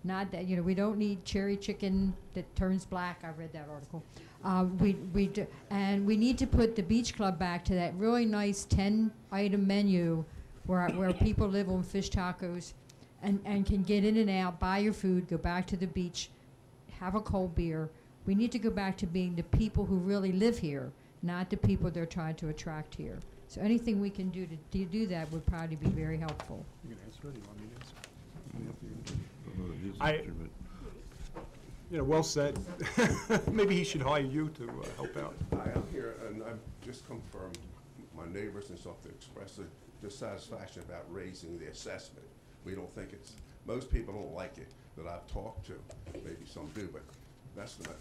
not that, we don't need cherry chicken that turns black. I read that article. And we need to put the beach club back to that really nice 10-item menu where people live on fish tacos and can get in and out, buy your food, go back to the beach, have a cold beer. We need to go back to being the people who really live here, not the people they're trying to attract here. So anything we can do to do that would probably be very helpful. You can answer it, you want me to answer? Well said. Maybe he should hire you to help out. Hi, I'm here, and I've just come from my neighbors and stuff to express the dissatisfaction about raising the assessment. We don't think most people don't like it that I've talked to. Maybe some do, but that's not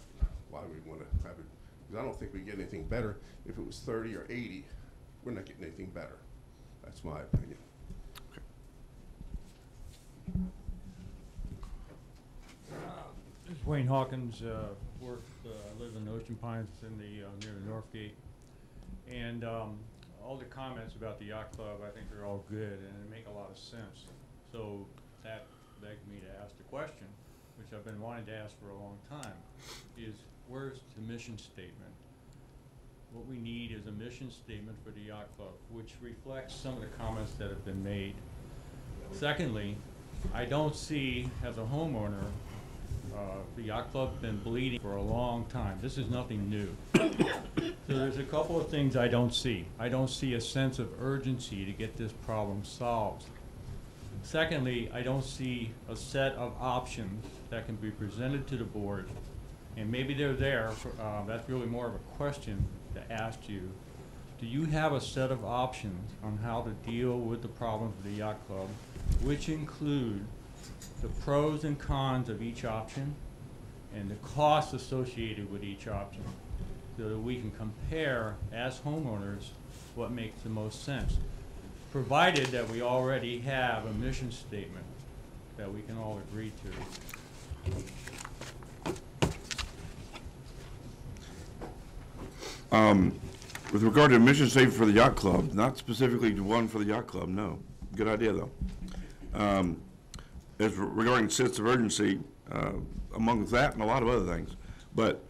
why we want to have it. Because I don't think we get anything better. If it was 30 or 80, we're not getting anything better. That's my opinion. This is Wayne Hawkins, I live in Ocean Pines in the, near the North Gate. And all the comments about the yacht club, I think they're all good and they make a lot of sense. So that begged me to ask the question, which I've been wanting to ask for a long time, is where's the mission statement? What we need is a mission statement for the yacht club, which reflects some of the comments that have been made. Secondly, I don't see, as a homeowner, the yacht club been bleeding for a long time. This is nothing new. So there's a couple of things I don't see. I don't see a sense of urgency to get this problem solved. Secondly, I don't see a set of options that can be presented to the board, and maybe they're there, that's really more of a question to ask you. Do you have a set of options on how to deal with the problems of the yacht club, which include the pros and cons of each option and the costs associated with each option, so that we can compare as homeowners what makes the most sense, provided that we already have a mission statement that we can all agree to. With regard to a mission statement for the yacht club, not specifically one for the yacht club, no. Good idea, though. As regarding sense of urgency, among that and a lot of other things. But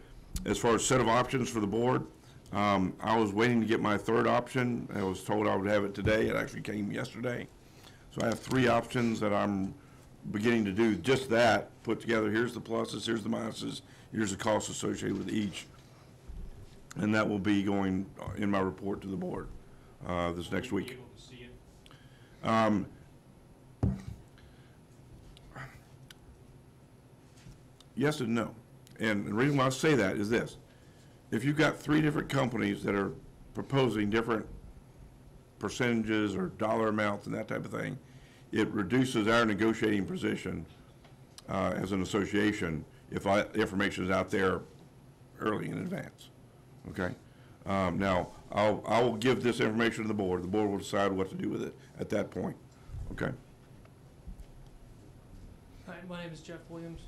as far as set of options for the board, I was waiting to get my third option. I was told I would have it today. It actually came yesterday. So I have 3 options that I'm beginning to do just that, put together. Here's the pluses, here's the minuses, here's the costs associated with each. And that will be going in my report to the board this next week. Will you be able to see it? Yes and no. And the reason why I say that is this. If you've got 3 different companies that are proposing different percentages or dollar amounts and that type of thing, it reduces our negotiating position as an association if information is out there early in advance. Okay? Now, I will give this information to the board. The board will decide what to do with it at that point. Okay? Hi, my name is Jeff Williams,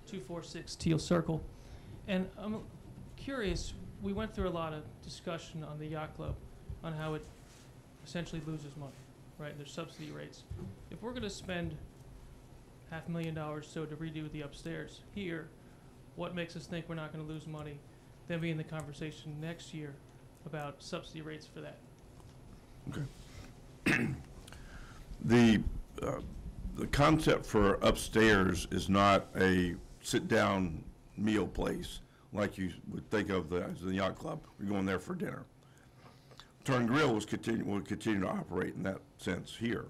246 Teal Circle. And I'm curious, we went through a lot of discussion on the yacht club on how it essentially loses money, right? There's subsidy rates. If we're going to spend $500,000 or so to redo the upstairs here, what makes us think we're not going to lose money? Then be in the conversation next year about subsidy rates for that. Okay. The concept for upstairs is not a sit-down meal place like you would think of as the yacht club. We're going there for dinner. Turn Grill will continue to operate in that sense here.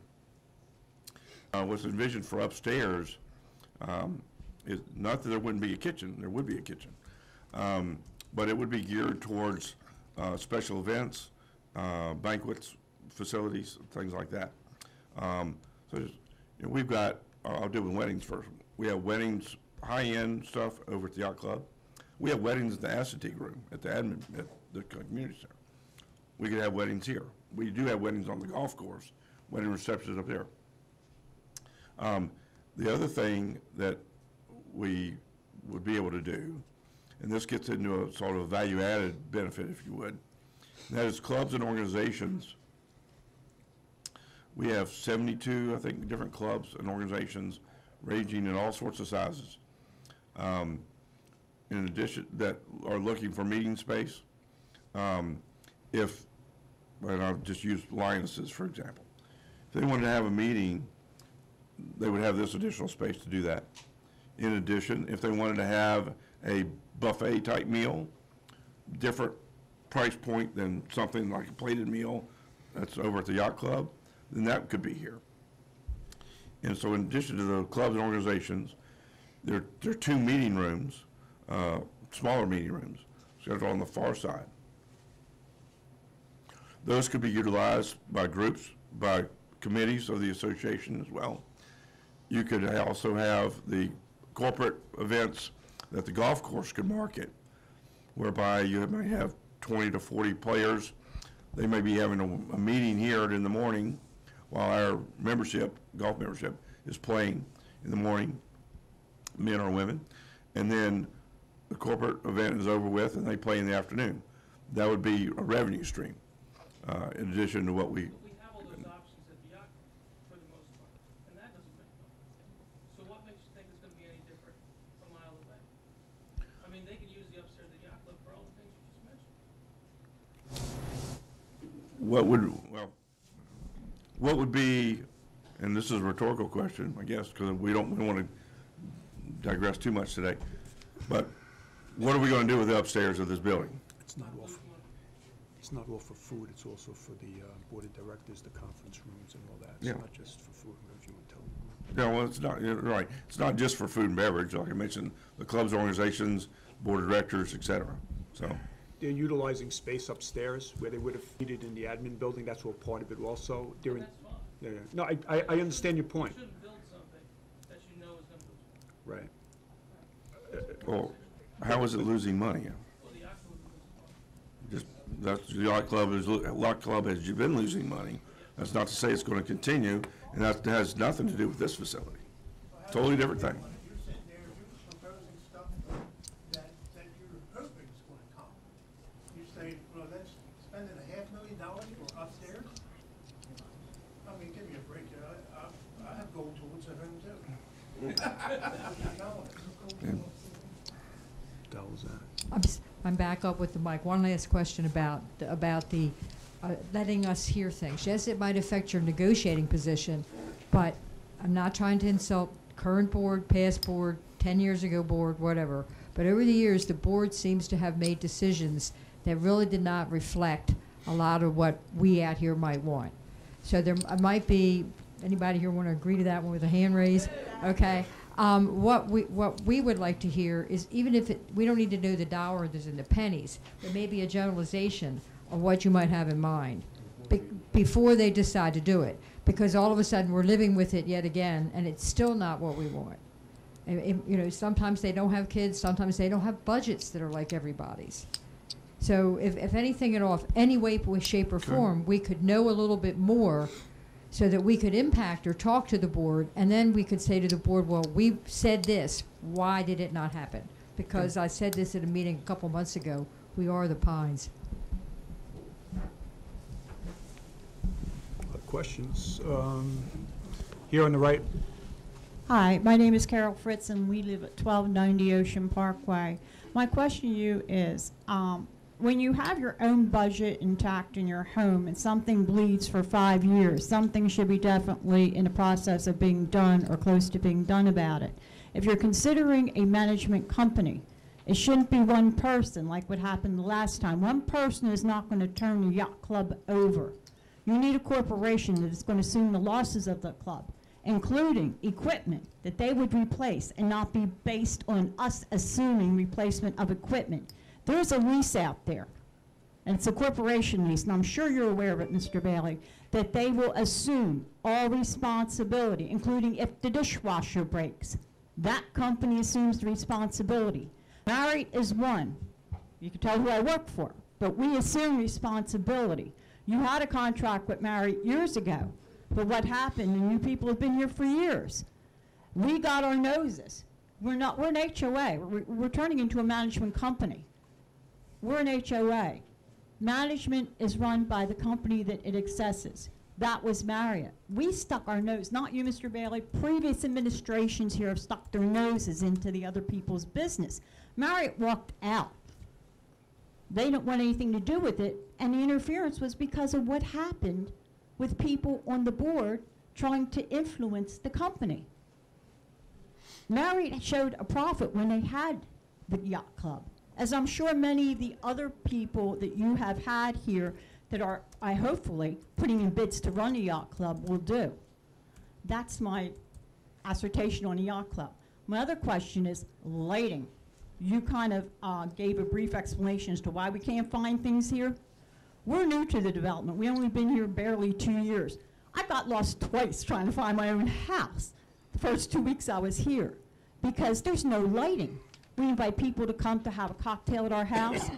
What's envisioned for upstairs is not that there wouldn't be a kitchen. There would be a kitchen. But it would be geared towards special events, banquets, facilities, things like that. So we've got, I'll deal with weddings first. We have weddings, high-end stuff over at the yacht club. We have weddings at the Assateague room, at the admin, at the community center. We could have weddings here. We do have weddings on the golf course, wedding receptions up there. The other thing that we would be able to do, and this gets into a sort of value-added benefit, if you would, and that is clubs and organizations. We have 72, I think, different clubs and organizations ranging in all sorts of sizes. In addition, that are looking for meeting space. And I'll just use Lionesses, for example. If they wanted to have a meeting, they would have this additional space to do that. In addition, if they wanted to have a buffet-type meal, different price point than something like a plated meal that's over at the yacht club, then that could be here. And so in addition to the clubs and organizations, there are 2 meeting rooms, smaller meeting rooms, scheduled on the far side. Those could be utilized by groups, by committees of the association as well. You could also have the corporate events that the golf course could market, whereby you may have 20 to 40 players. They may be having a meeting here in the morning while our membership, golf membership, is playing in the morning, men or women, and then the corporate event is over with and they play in the afternoon. That would be a revenue stream, in addition to what we, But we have all those options at the yacht club for the most part, and that doesn't make money. So what makes you think it's gonna be any different a mile away? I mean, they can use the upstairs of the yacht club for all the things you just mentioned. what would be, and this is a rhetorical question, I guess, because we don't want to digress too much today, but what are we going to do with the upstairs of this building? It's not all for food, it's also for the board of directors, the conference rooms and all that. Yeah. It's not just for food, if you want to tell them. No, well, it's not, you're right. It's not just for food and beverage, like I mentioned, the clubs, organizations, board of directors, et cetera. So, They're utilizing space upstairs where they would have needed in the admin building, that's all part of it also. During, That's fine. yeah, yeah. No, I understand your point, You shouldn't build something that you know is gonna lose money. right. well, how is it losing money? Well, the yacht club is losing money. Just, that's, the yacht club has been losing money. That's not to say it's going to continue, and that has nothing to do with this facility. Totally different thing. You're sitting there, you're proposing stuff that you're hoping is gonna come. You say, well, that's spending $500,000 for upstairs? I mean, give me a break, I have gold tools at home too. That was that. I'm back up with the mic. One last question about the letting us hear things. Yes, it might affect your negotiating position, but I'm not trying to insult current board, past board, 10 years ago board, whatever. But over the years, the board seems to have made decisions that really did not reflect a lot of what we out here might want. So there might be, anybody here want to agree to that one with a hand raise? Okay. What we would like to hear is, even if we don't need to know the dollars and the pennies, but maybe a generalization of what you might have in mind before they decide to do it. Because all of a sudden we're living with it yet again, and it's still not what we want. And, you know, sometimes they don't have kids, sometimes they don't have budgets that are like everybody's. So if anything at all, if any way, shape, or form, we could know a little bit more so that we could impact or talk to the board, and then we could say to the board, well, we said this, why did it not happen? Because I said this at a meeting a couple months ago, we are the Pines. Questions? Here on the right. Hi, my name is Carol Fritz, and we live at 1290 Ocean Parkway. My question to you is, when you have your own budget intact in your home and something bleeds for 5 years, something should be definitely in the process of being done or close to being done about it. If you're considering a management company, it shouldn't be one person like what happened the last time. One person is not going to turn the yacht club over. You need a corporation that is going to assume the losses of the club, including equipment that they would replace and not be based on us assuming replacement of equipment. There's a lease out there, and it's a corporation lease, and I'm sure you're aware of it, Mr. Bailey, that they will assume all responsibility, including if the dishwasher breaks. That company assumes the responsibility. Marriott is one. You can tell who I work for, but we assume responsibility. You had a contract with Marriott years ago, but what happened, and you people have been here for years. We got our noses. We're an HOA. We're turning into a management company. We're an HOA. Management is run by the company that it accesses. That was Marriott. We stuck our nose, not you, Mr. Bailey. Previous administrations here have stuck their noses into the other people's business. Marriott walked out. They didn't want anything to do with it, and the interference was because of what happened with people on the board trying to influence the company. Marriott showed a profit when they had the yacht club, as I'm sure many of the other people that you have had here that are, hopefully, putting in bids to run a yacht club will do. That's my assertion on the yacht club. My other question is lighting. You kind of gave a brief explanation as to why we can't find things here. We're new to the development. We've only been here barely 2 years. I got lost twice trying to find my own house the first 2 weeks I was here because there's no lighting. We invite people to come to have a cocktail at our house.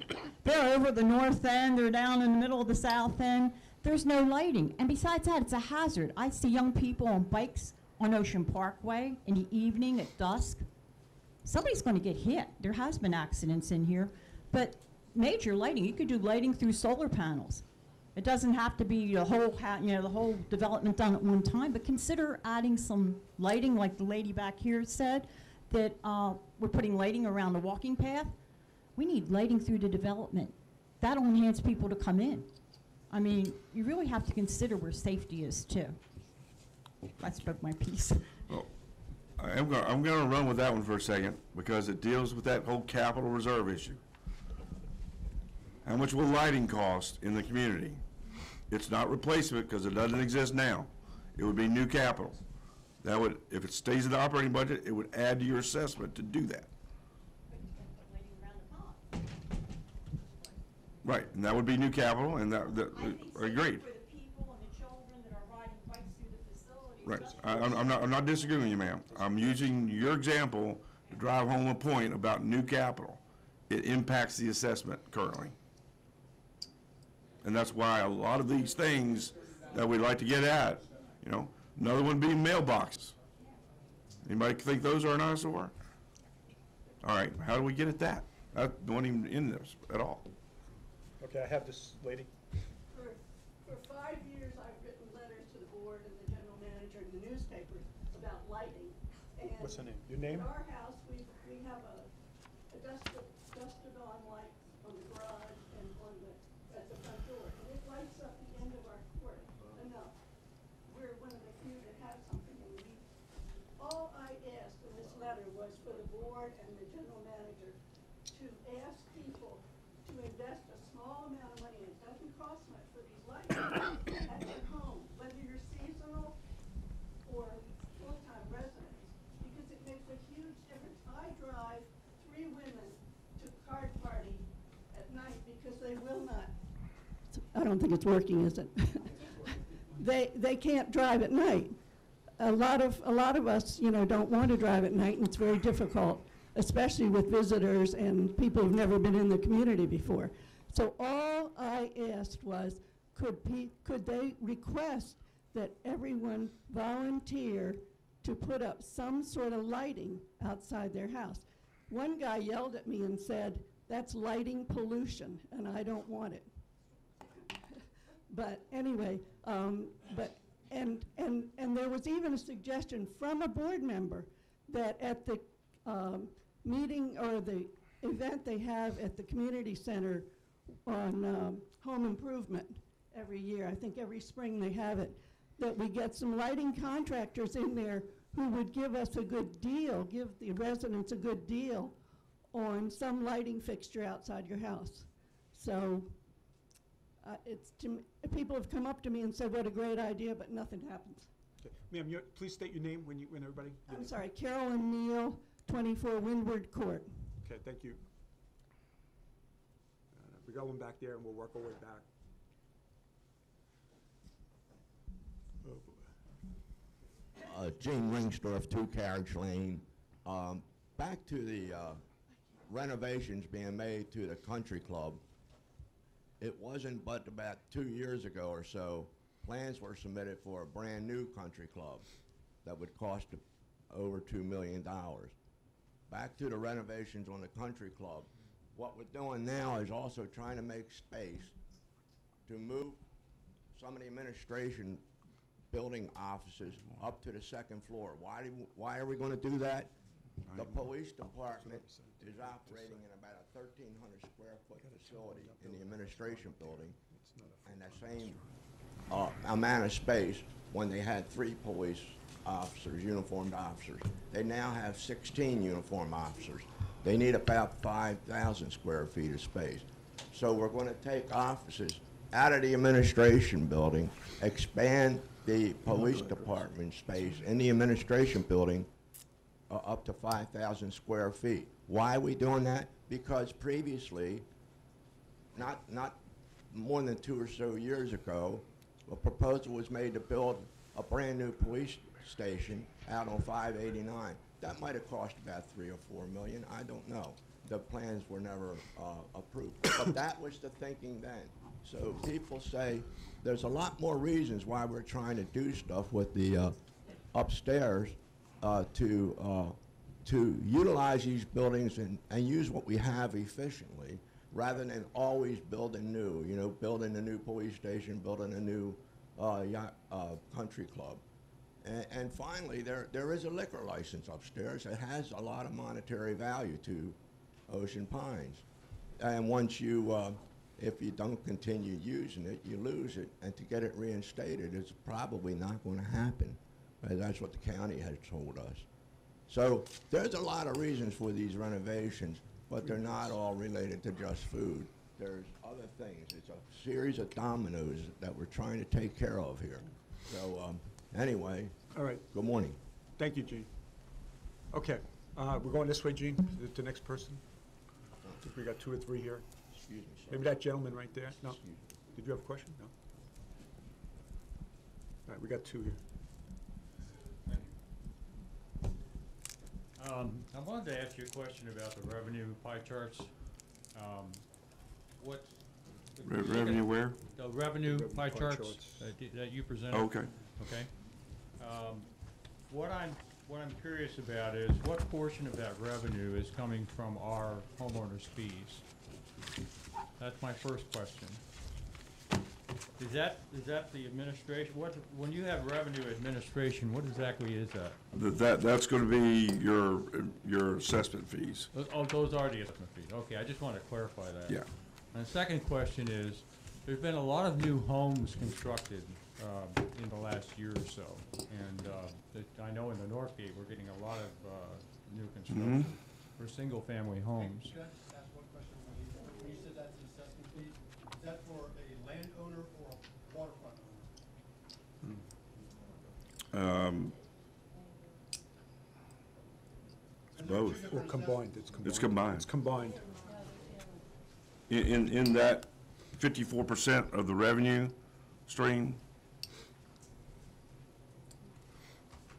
They're over the north end, they're down in the middle of the south end. There's no lighting. And besides that, it's a hazard. I see young people on bikes on Ocean Parkway in the evening at dusk, somebody's going to get hit. There has been accidents in here, but major lighting, you could do lighting through solar panels. It doesn't have to be the whole, the whole development done at one time, but consider adding some lighting, like the lady back here said, that we're putting lighting around the walking path. We need lighting through the development. That'll enhance people to come in. I mean, you really have to consider where safety is too. I spoke my piece. Well, I'm gonna run with that one for a second, because it deals with that whole capital reserve issue. How much will lighting cost in the community? It's not replacement, because it doesn't exist now. It would be new capital. That would, if it stays in the operating budget, it would add to your assessment to do that. Right, and that would be new capital, and that agreed. For the people and the children that are riding bikes through the facility. Right, I'm not disagreeing with you, ma'am. I'm using your example to drive home a point about new capital. It impacts the assessment currently. And that's why a lot of these things that we'd like to get at, another one being mailboxes. Anybody think those are an eyesore? All right, how do we get at that? That wasn't even in this at all. Okay, I have this lady. For 5 years, I've written letters to the board and the general manager and the newspapers about lighting. And What's her name? Your name? at our house, we have a dusted on light on the garage and at the front door. And it lights up the end of our court enough. We're one of the few that have something. And all I asked in this letter was for the board and the general manager to ask people to invest a small amount of money. It doesn't cost much for these lights at your home, whether you're seasonal or full-time residents, because it makes a huge difference. I drive 3 women to card party at night because they will not. I don't think it's working, is it? They can't drive at night. A lot of us, don't want to drive at night, and it's very difficult, especially with visitors and people who've never been in the community before. So all I asked was, could they request that everyone volunteer to put up some sort of lighting outside their house? One guy yelled at me and said, "That's lighting pollution, and I don't want it." But anyway, and there was even a suggestion from a board member that at the meeting or the event they have at the community center on home improvement every year, I think every spring they have it, that we get some lighting contractors in there who would give us a good deal, give the residents a good deal on some lighting fixture outside your house. So people have come up to me and said, what a great idea, but nothing happens. Okay. Ma'am, please state your name when everybody. I'm sorry, Carolyn Neal, 24 Windward Court. Okay, thank you. We're going back there and we'll work our way back. Oh, boy. Gene Ringsdorf, 2 Carriage Lane. Back to the renovations being made to the country club. It wasn't but about 2 years ago or so, plans were submitted for a brand new country club that would cost over $2 million. Back to the renovations on the country club. What we're doing now is also trying to make space to move some of the administration building offices up to the 2nd floor. Why are we going to do that? The police department is operating in about a 1,300 square foot facility in the administration building, and that same amount of space when they had 3 police officers, uniformed officers. They now have 16 uniformed officers. They need about 5,000 square feet of space. So we're going to take offices out of the administration building, expand the police department space in the administration building up to 5,000 square feet. Why are we doing that? Because previously, not more than 2 or so years ago, a proposal was made to build a brand new police station out on 589. That might have cost about $3 or $4 million. I don't know. The plans were never approved. But that was the thinking then. So people say there's a lot more reasons why we're trying to do stuff with the upstairs to utilize these buildings and use what we have efficiently, rather than always building new, you know, building a new police station, building a new country club. And finally, there is a liquor license upstairs that has a lot of monetary value to Ocean Pines. And once you, if you don't continue using it, you lose it. And to get it reinstated is probably not going to happen. That's what the county has told us. So there's a lot of reasons for these renovations, but they're not all related to just food. There's other things. It's a series of dominoes that we're trying to take care of here. So anyway, All right. good morning. Thank you, Gene. Okay, we're going this way, Gene, to the next person. I think we got 2 or 3 here. Excuse me, sir. Maybe that gentleman right there? No? Excuse me. Did you have a question? No? All right, we got 2 here. I wanted to ask you a question about the revenue pie charts. What? Revenue where? The revenue pie pie charts charts. that you presented. Okay. Okay. What I'm curious about is what portion of that revenue is coming from our homeowners' fees? That's my first question. Is that the administration? When you have revenue administration, what exactly is that? That's going to be your assessment fees. Oh, those are the assessment fees. Okay, I just want to clarify that. Yeah. And the second question is, there's been a lot of new homes constructed in the last year or so. And I know in the Northgate, we're getting a lot of new construction for single-family homes. Can I just ask one question? When you said that's the assessment fee, is that for a landowner or a waterfront owner? It's both. Well, combined, it's combined. It's combined. It's combined. In that 54% of the revenue stream,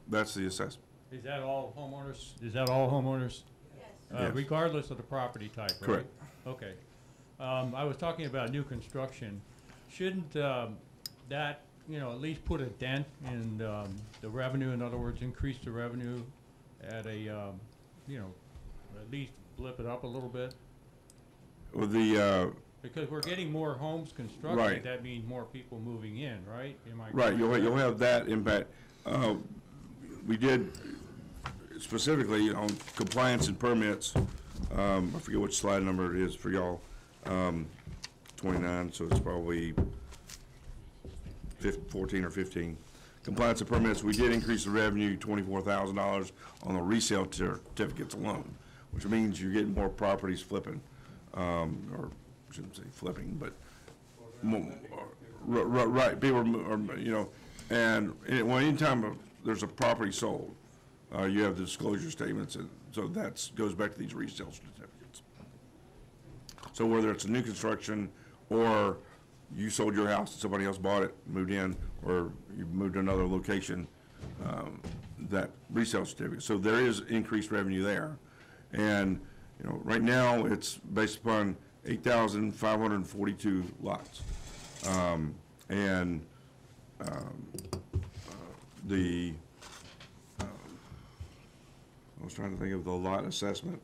that's the assessment. Is that all homeowners? Is that all homeowners? Yes. Regardless of the property type, right? Correct. Okay. I was talking about new construction. Shouldn't that, you know, at least put a dent in the revenue? In other words, increase the revenue at a, you know, at least blip it up a little bit? Well, the Because we're getting more homes constructed. Right. That means more people moving in, right? Am I right, correct? you'll have that impact. We did specifically on compliance and permits. I forget which slide number it is for y'all. 29, so it's probably 14 or 15. Compliance and permits, we did increase the revenue $24,000 on the resale certificates alone, which means you're getting more properties flipping, or I shouldn't say flipping, but right, people are, you know, and well, anytime there's a property sold, you have the disclosure statements, and so that goes back to these resale certificates. So whether it's a new construction or you sold your house and somebody else bought it, moved in, or you moved to another location, that resale certificate. So there is increased revenue there. And, you know, right now it's based upon 8,542 lots. I was trying to think of the lot assessment.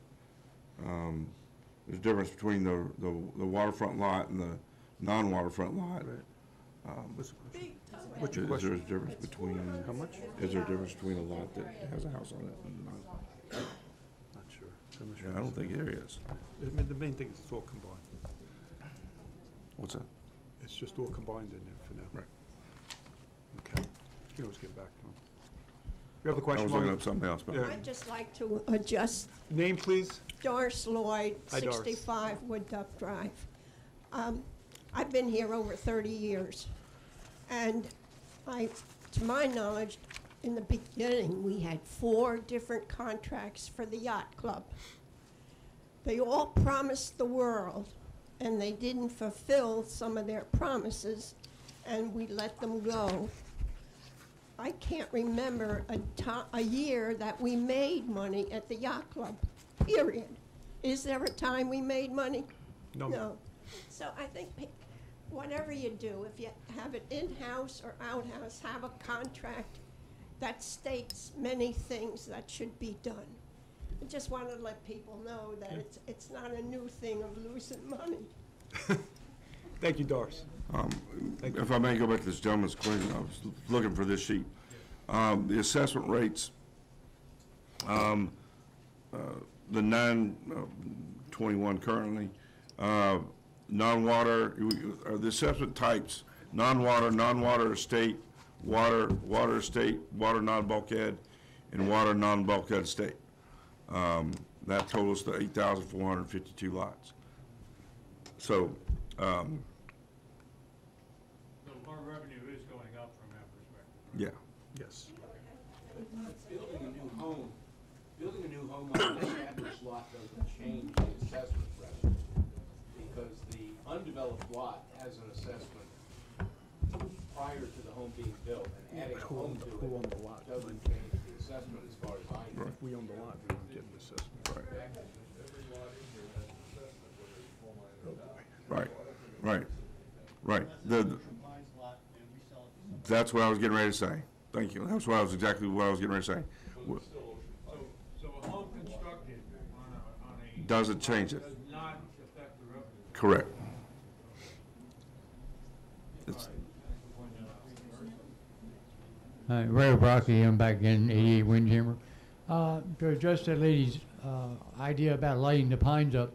There's a difference between the waterfront lot and the non-waterfront lot. What's your Is there a question? difference between, How much? is there a difference between a lot that has a house on it and not? Not sure. I'm not sure. Yeah, I don't think there is. The main thing is it's all combined. What's that? It's just all combined in there for now. Right. Okay. You can always get back to them. You have a I question? was looking Margaret? up something else, but. Yeah. I'd just like to adjust Name, please? Doris Lloyd, Hi, Doris. 65 Wood Duck Drive. I've been here over 30 years, and to my knowledge, in the beginning, we had 4 different contracts for the yacht club. They all promised the world, and they didn't fulfill some of their promises, and we let them go. I can't remember a year that we made money at the yacht club, period. Is there a time we made money? No. So I think whatever you do, if you have it in-house or out-house, have a contract that states many things that should be done. I just want to let people know that it's not a new thing of losing money. Thank you, Doris. If I may go back to this gentleman's question, I was looking for this sheet. The assessment rates, the 921 currently, non-water, the assessment types, non-water estate, water estate, water non-bulkhead, and water non-bulkhead estate. That totals to 8,452 lots. So, So our revenue is going up from that perspective. yeah. Yes. Building a new home on an established lot doesn't change the assessment revenue, because the undeveloped lot has an assessment prior to the home being built, and adding a home to Who owned the it lot? doesn't change the assessment as far as I know. If we own the lot, we don't get an assessment. Right. That's what I was getting ready to say. Thank you. That's exactly what I was getting ready to say. So a home constructed on a Doesn't change it. does not affect the revenue. Correct. It's, Ray Brocky, I'm back in 88 Windjammer. To address that lady's idea about lighting the pines up,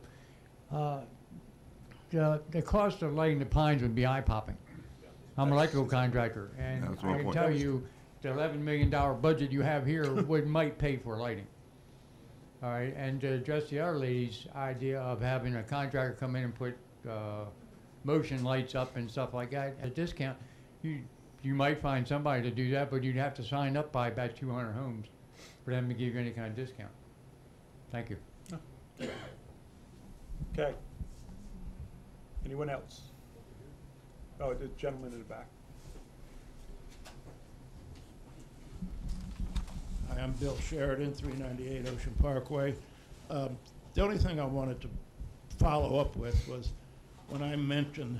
the cost of lighting the pines would be eye-popping. I'm an electrical contractor, and That's my I can point. tell you the $11 million budget you have here might pay for lighting. All right, and to address the other lady's idea of having a contractor come in and put motion lights up and stuff like that at a discount, you might find somebody to do that, but you'd have to sign up by about 200 homes for them to give you any kind of discount. Thank you. Okay. Anyone else? Oh, the gentleman in the back. Hi, I'm Bill Sheridan, 398 Ocean Parkway. The only thing I wanted to follow up with was when I mentioned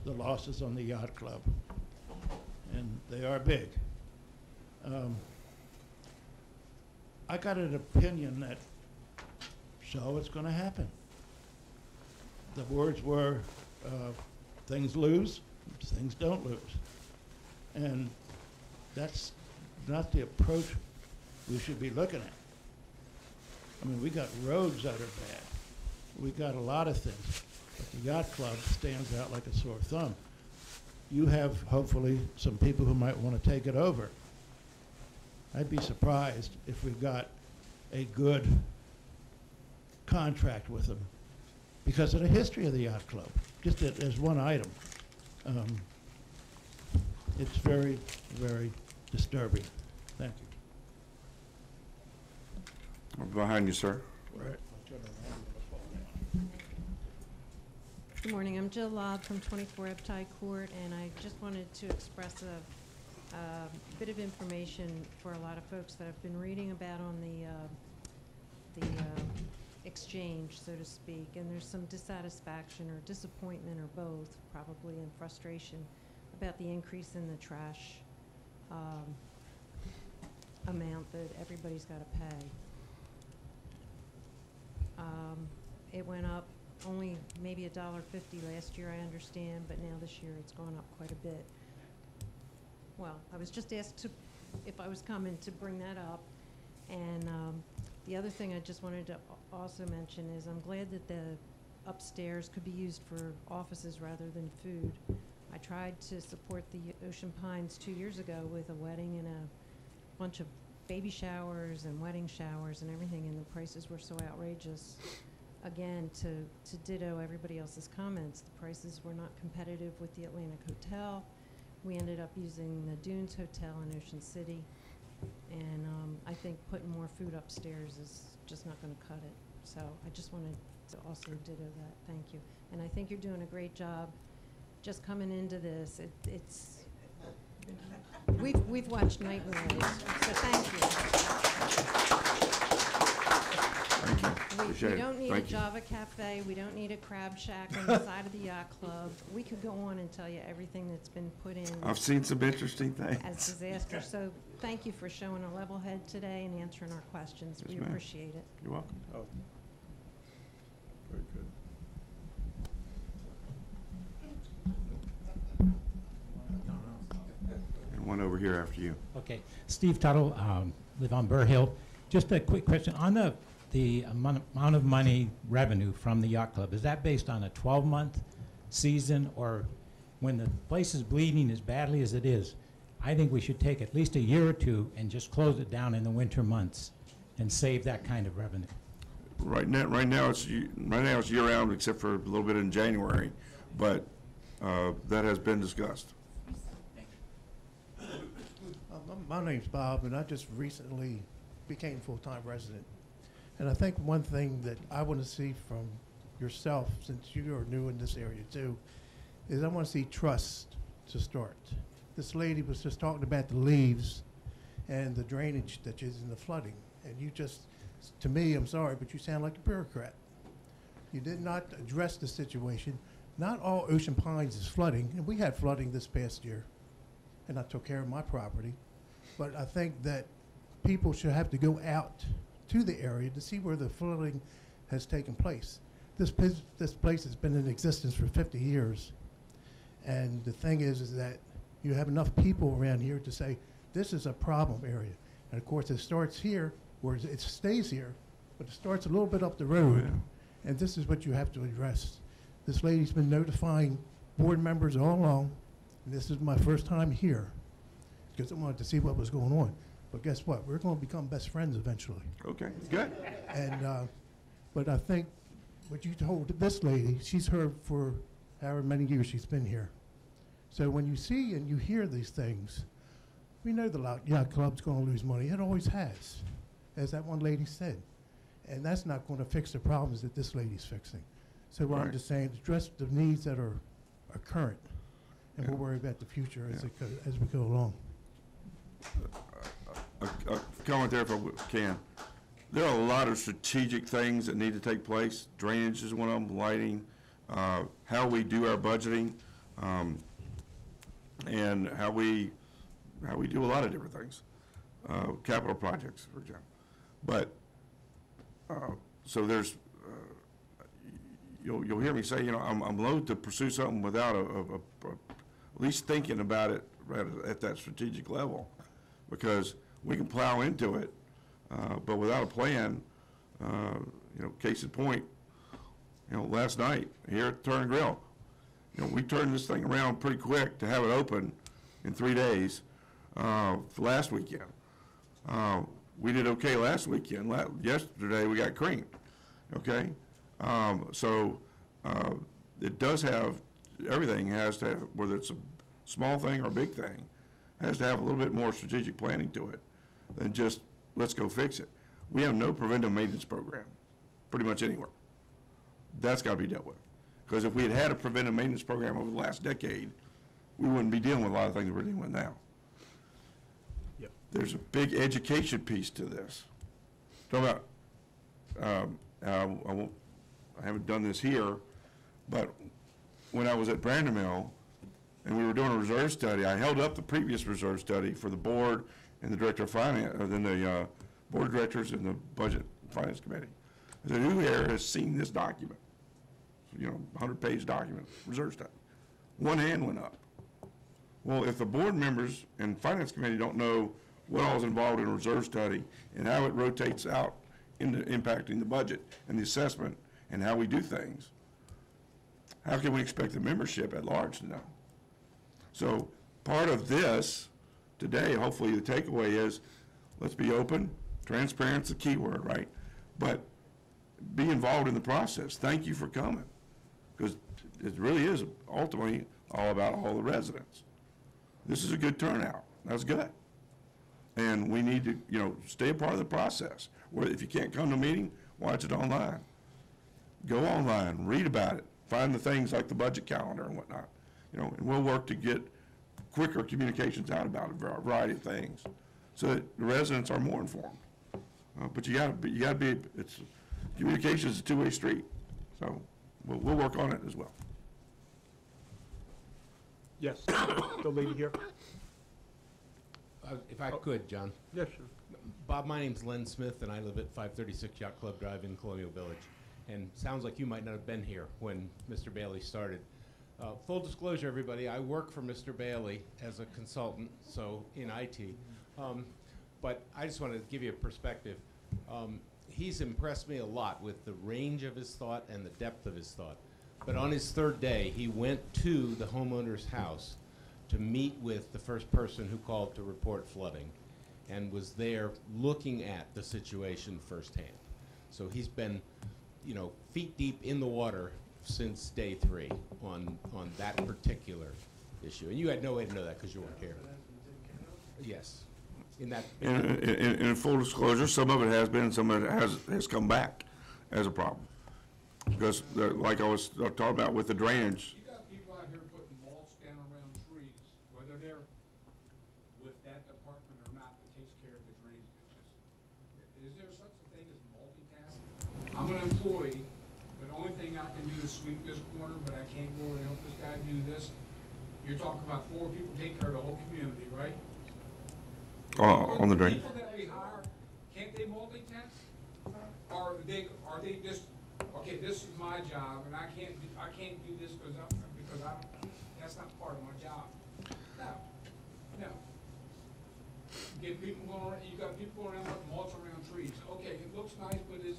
the losses on the yacht club, and they are big. I got an opinion that, so it's going to happen. The words were, things lose, things don't lose. And that's not the approach we should be looking at. I mean, we got roads that are bad. We got a lot of things. But the yacht club stands out like a sore thumb. You have, hopefully, some people who might want to take it over. I'd be surprised if we got a good contract with them because of the history of the yacht club, just as one item. It's very, very disturbing. Thank you. behind you, sir. Right. Good morning. I'm Jill Lobb from 24 Eptai Court, and I just wanted to express a bit of information for a lot of folks that I've been reading about on the exchange, so to speak, and there's some dissatisfaction or disappointment or both, probably, and frustration about the increase in the trash amount that everybody's got to pay. It went up only maybe $1.50 last year, I understand, but now this year it's gone up quite a bit. Well, I was just asked if I was coming to bring that up, and the other thing I just wanted to also mention is I'm glad that the upstairs could be used for offices rather than food. I tried to support the Ocean Pines 2 years ago with a wedding and a bunch of baby showers and wedding showers and everything, and the prices were so outrageous. Again, to ditto everybody else's comments, the prices were not competitive with the Atlantic Hotel. We ended up using the Dunes Hotel in Ocean City, and I think putting more food upstairs is just not going to cut it. So I just wanted to also ditto that. Thank you. And I think you're doing a great job just coming into this. It's we've watched Night Moves, so thank you. Thank you. Appreciate We it. don't need a Thank you. Java Cafe, we don't need a crab shack on the side of the yacht club. We could go on and tell you everything that's been put in I've seen some interesting things. as disaster. So thank you for showing a level head today and answering our questions. We Yes, ma'am. appreciate it. You're welcome. Oh. Very good. And one over here after you. Okay, Steve Tuttle, live on Burr Hill. Just a quick question, on the amount of money revenue from the yacht club, is that based on a 12-month season, or when the place is bleeding as badly as it is, I think we should take at least a year or two and just close it down in the winter months and save that kind of revenue. Right now it's year-round, except for a little bit in January, but that has been discussed. My name's Bob, and I just recently became a full-time resident. And I think one thing that I want to see from yourself, since you are new in this area too, is I want to see trust to start. This lady was just talking about the leaves and the drainage that is in the flooding. And you just, to me, I'm sorry, but you sound like a bureaucrat. You did not address the situation. Not all Ocean Pines is flooding, and we had flooding this past year, and I took care of my property. But I think that people should have to go out to the area to see where the flooding has taken place. This place has been in existence for 50 years. And the thing is that you have enough people around here to say, this is a problem area. And of course, it starts here, or it stays here, but it starts a little bit up the road. Yeah. And this is what you have to address. This lady's been notifying board members all along, and this is my first time here, because I wanted to see what was going on. But guess what? We're going to become best friends eventually. Okay, good. And, but I think what you told this lady, she's heard for however many years she's been here. So when you see and you hear these things, we know the yacht club's going to lose money. It always has, as that one lady said. And that's not going to fix the problems that this lady's fixing. So what I'm Right. just saying, address the needs that are current, and Yeah. we'll worry about the future as, Yeah. as we go along. A comment there if I can. There are a lot of strategic things that need to take place. Drainage is one of them, lighting, how we do our budgeting, and how we do a lot of different things. Capital projects, for example. But, so there's, you'll hear me say, I'm loath to pursue something without at least thinking about it right at that strategic level, because we can plow into it, but without a plan, case in point, last night here at Turn and Grill, we turned this thing around pretty quick to have it open in 3 days last weekend. We did okay last weekend. Yesterday we got creamed, okay? So it does have, everything has to have, whether it's a small thing or a big thing, has to have a little bit more strategic planning to it than just, let's go fix it. We have no preventive maintenance program, pretty much anywhere. That's got to be dealt with. Because if we had had a preventive maintenance program over the last decade, we wouldn't be dealing with a lot of things we're dealing with now. Yep. There's a big education piece to this. Talk about, I haven't done this here, but when I was at Brandon Mill and we were doing a reserve study, I held up the previous reserve study for the board and the director of finance, or then the board of directors and the budget and finance committee. I said, who here has seen this document? 100-page document, reserve study. One hand went up. Well, if the board members and finance committee don't know what all is involved in a reserve study and how it rotates out into impacting the budget and the assessment and how we do things, how can we expect the membership at large to know? So part of this today, hopefully the takeaway is, let's be open. Transparent's the key word, right? But be involved in the process. Thank you for coming, because it really is ultimately all about all the residents. This is a good turnout. That's good. And we need to, stay a part of the process. Where if you can't come to a meeting, watch it online. Go online, read about it, find the things like the budget calendar and whatnot. And we'll work to get quicker communications out about a variety of things, so that the residents are more informed. But you got to be. communication is a two-way street. So we'll work on it as well. Yes, the lady here. If I could, John. Yeah, sure. Bob, my name's Len Smith, and I live at 536 Yacht Club Drive in Colonial Village. And sounds like you might not have been here when Mr. Bailey started. Full disclosure, everybody, I work for Mr. Bailey as a consultant, so in IT. But I just wanted to give you a perspective. He's impressed me a lot with the range of his thought and the depth of his thought. But on his third day, he went to the homeowner's house to meet with the first person who called to report flooding, and was there looking at the situation firsthand. So he's been, you know, feet deep in the water since day 3 on that particular issue. And you had no way to know that because you weren't here. Yes. In that. In full disclosure, some of it has been, some of it has come back as a problem. Because like I was talking about with the drainage. You got people out here putting mulch down around trees, whether they're with that department or not that takes care of the drainage ditches. Is there such a thing as multitasking? I'm an employee, but the only thing I can do is sweep this corner, but I can't go and help this guy do this. You're talking about 4 people taking care of the whole community, right? On the drain. People that we hire, can't they multitask? Or are they just, okay, this is my job, and I can't do this because that's not part of my job. No. Get people going around, you got people going around like mulch around trees. Okay, it looks nice, but do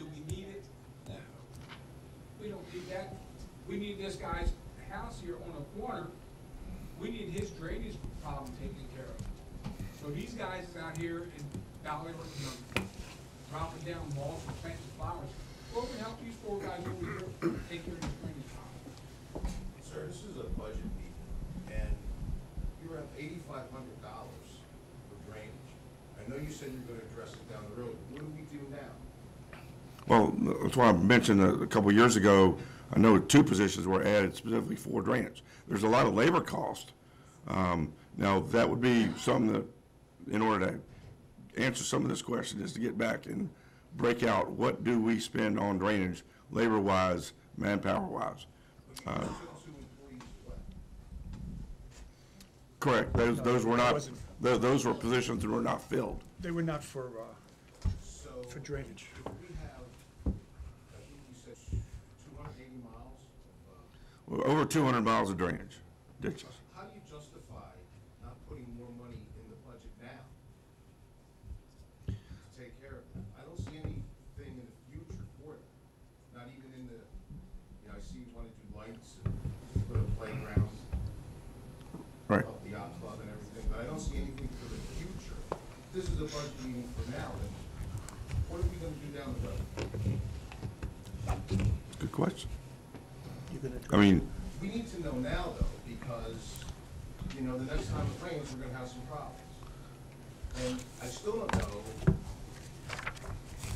we need it? No. We don't need that. We need this guy's house here on a corner. We need his drainage problem taken care of. So these guys out here in Valley, dropping down walls and planting flowers. Well, we help these 4 guys over here take care of this drainage problem. Sir, this is a budget meeting, and you're at $8,500 for drainage. I know you said you're gonna address it down the road. What do we do now? Well, that's why I mentioned a couple years ago, I know 2 positions were added specifically for drainage. There's a lot of labor cost. Now, that would be something that, in order to answer some of this question, is to get back and break out what do we spend on drainage, labor-wise, manpower-wise. Correct. Those were not. Those were positions that were not filled. They were not for drainage. We have, I think you said 280 miles. Over 200 miles of drainage ditches. How do you justify not putting more money in the budget now to take care of that? I don't see anything in the future for it. Not even in the, I see you want to do lights and put a playground. Right. The yacht club and everything, but I don't see anything for the future. This is a budget meeting for now, then what are we gonna do down the road? Good question. I mean, We need to know now, though, because, the next time it rains, we're gonna have some problems. And I still don't know,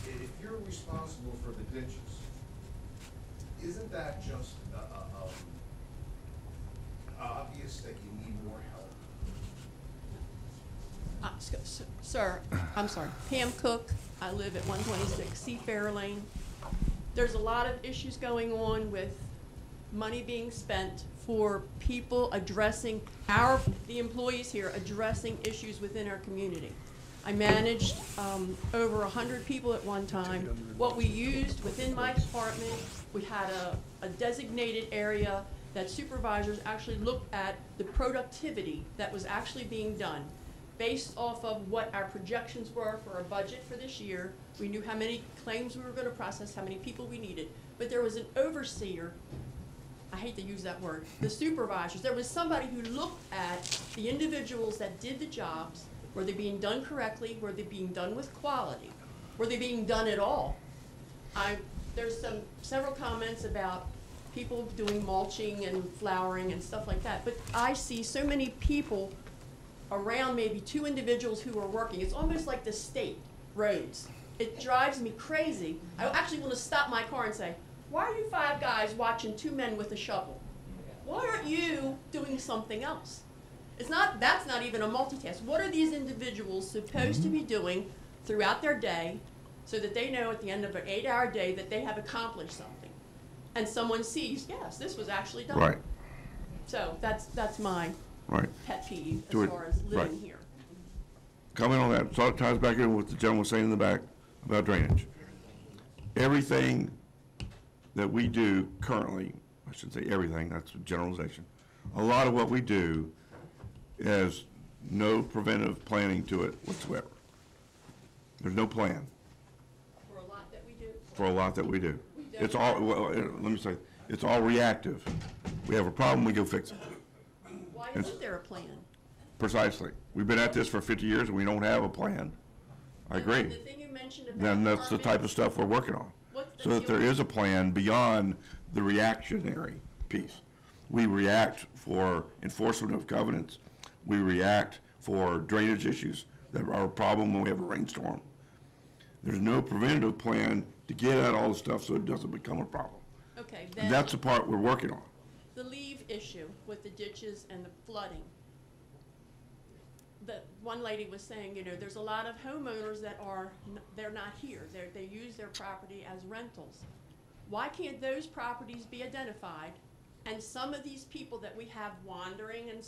if you're responsible for the ditches, isn't that just, obvious that you need more help? Sir, I'm sorry. Pam Cook. I live at 126 Seafair Lane. There's a lot of issues going on with money being spent for people addressing the employees here addressing issues within our community. I managed over 100 people at one time. What we used within my department, we had a designated area that supervisors actually looked at the productivity that was actually being done based off of what our projections were for our budget for this year. We knew how many claims we were going to process, how many people we needed, but there was an overseer. I hate to use that word, the supervisors. There was somebody who looked at the individuals that did the jobs. Were they being done correctly? Were they being done with quality? Were they being done at all? There's several comments about people doing mulching and flowering and stuff like that, but I see so many people around, maybe 2 individuals who are working. It's almost like the state roads. It drives me crazy. I actually want to stop my car and say, why are you 5 guys watching 2 men with a shovel? Why aren't you doing something else? That's not even a multitask. What are these individuals supposed to be doing throughout their day so that they know at the end of an 8-hour day that they have accomplished something. And someone sees, yes, this was actually done. Right. So that's my Right. pet peeve Do as it. far as living Right. here. Comment on that. So it ties back in with the gentleman was saying in the back about drainage. Everything that we do currently, I shouldn't say everything, that's a generalization. A lot of what we do has no preventive planning to it whatsoever. There's no plan For a lot that we do. for a lot that we do. It's all, well, let me say, it's all reactive. We have a problem, we go fix it. Why It's- isn't there a plan? Precisely. We've been at this for 50 years and we don't have a plan. I agree. The thing you mentioned about Then that's the type of stuff we're working on. So that there is a plan beyond the reactionary piece. We react for enforcement of covenants. We react for drainage issues that are a problem when we have a rainstorm. There's no preventative plan to get at all the stuff so it doesn't become a problem. Okay, And then that's the part we're working on. the leave issue with the ditches and the flooding. The one lady was saying, you know, there's a lot of homeowners that they're not here. They use their property as rentals. Why can't those properties be identified? And some of these people that we have wandering and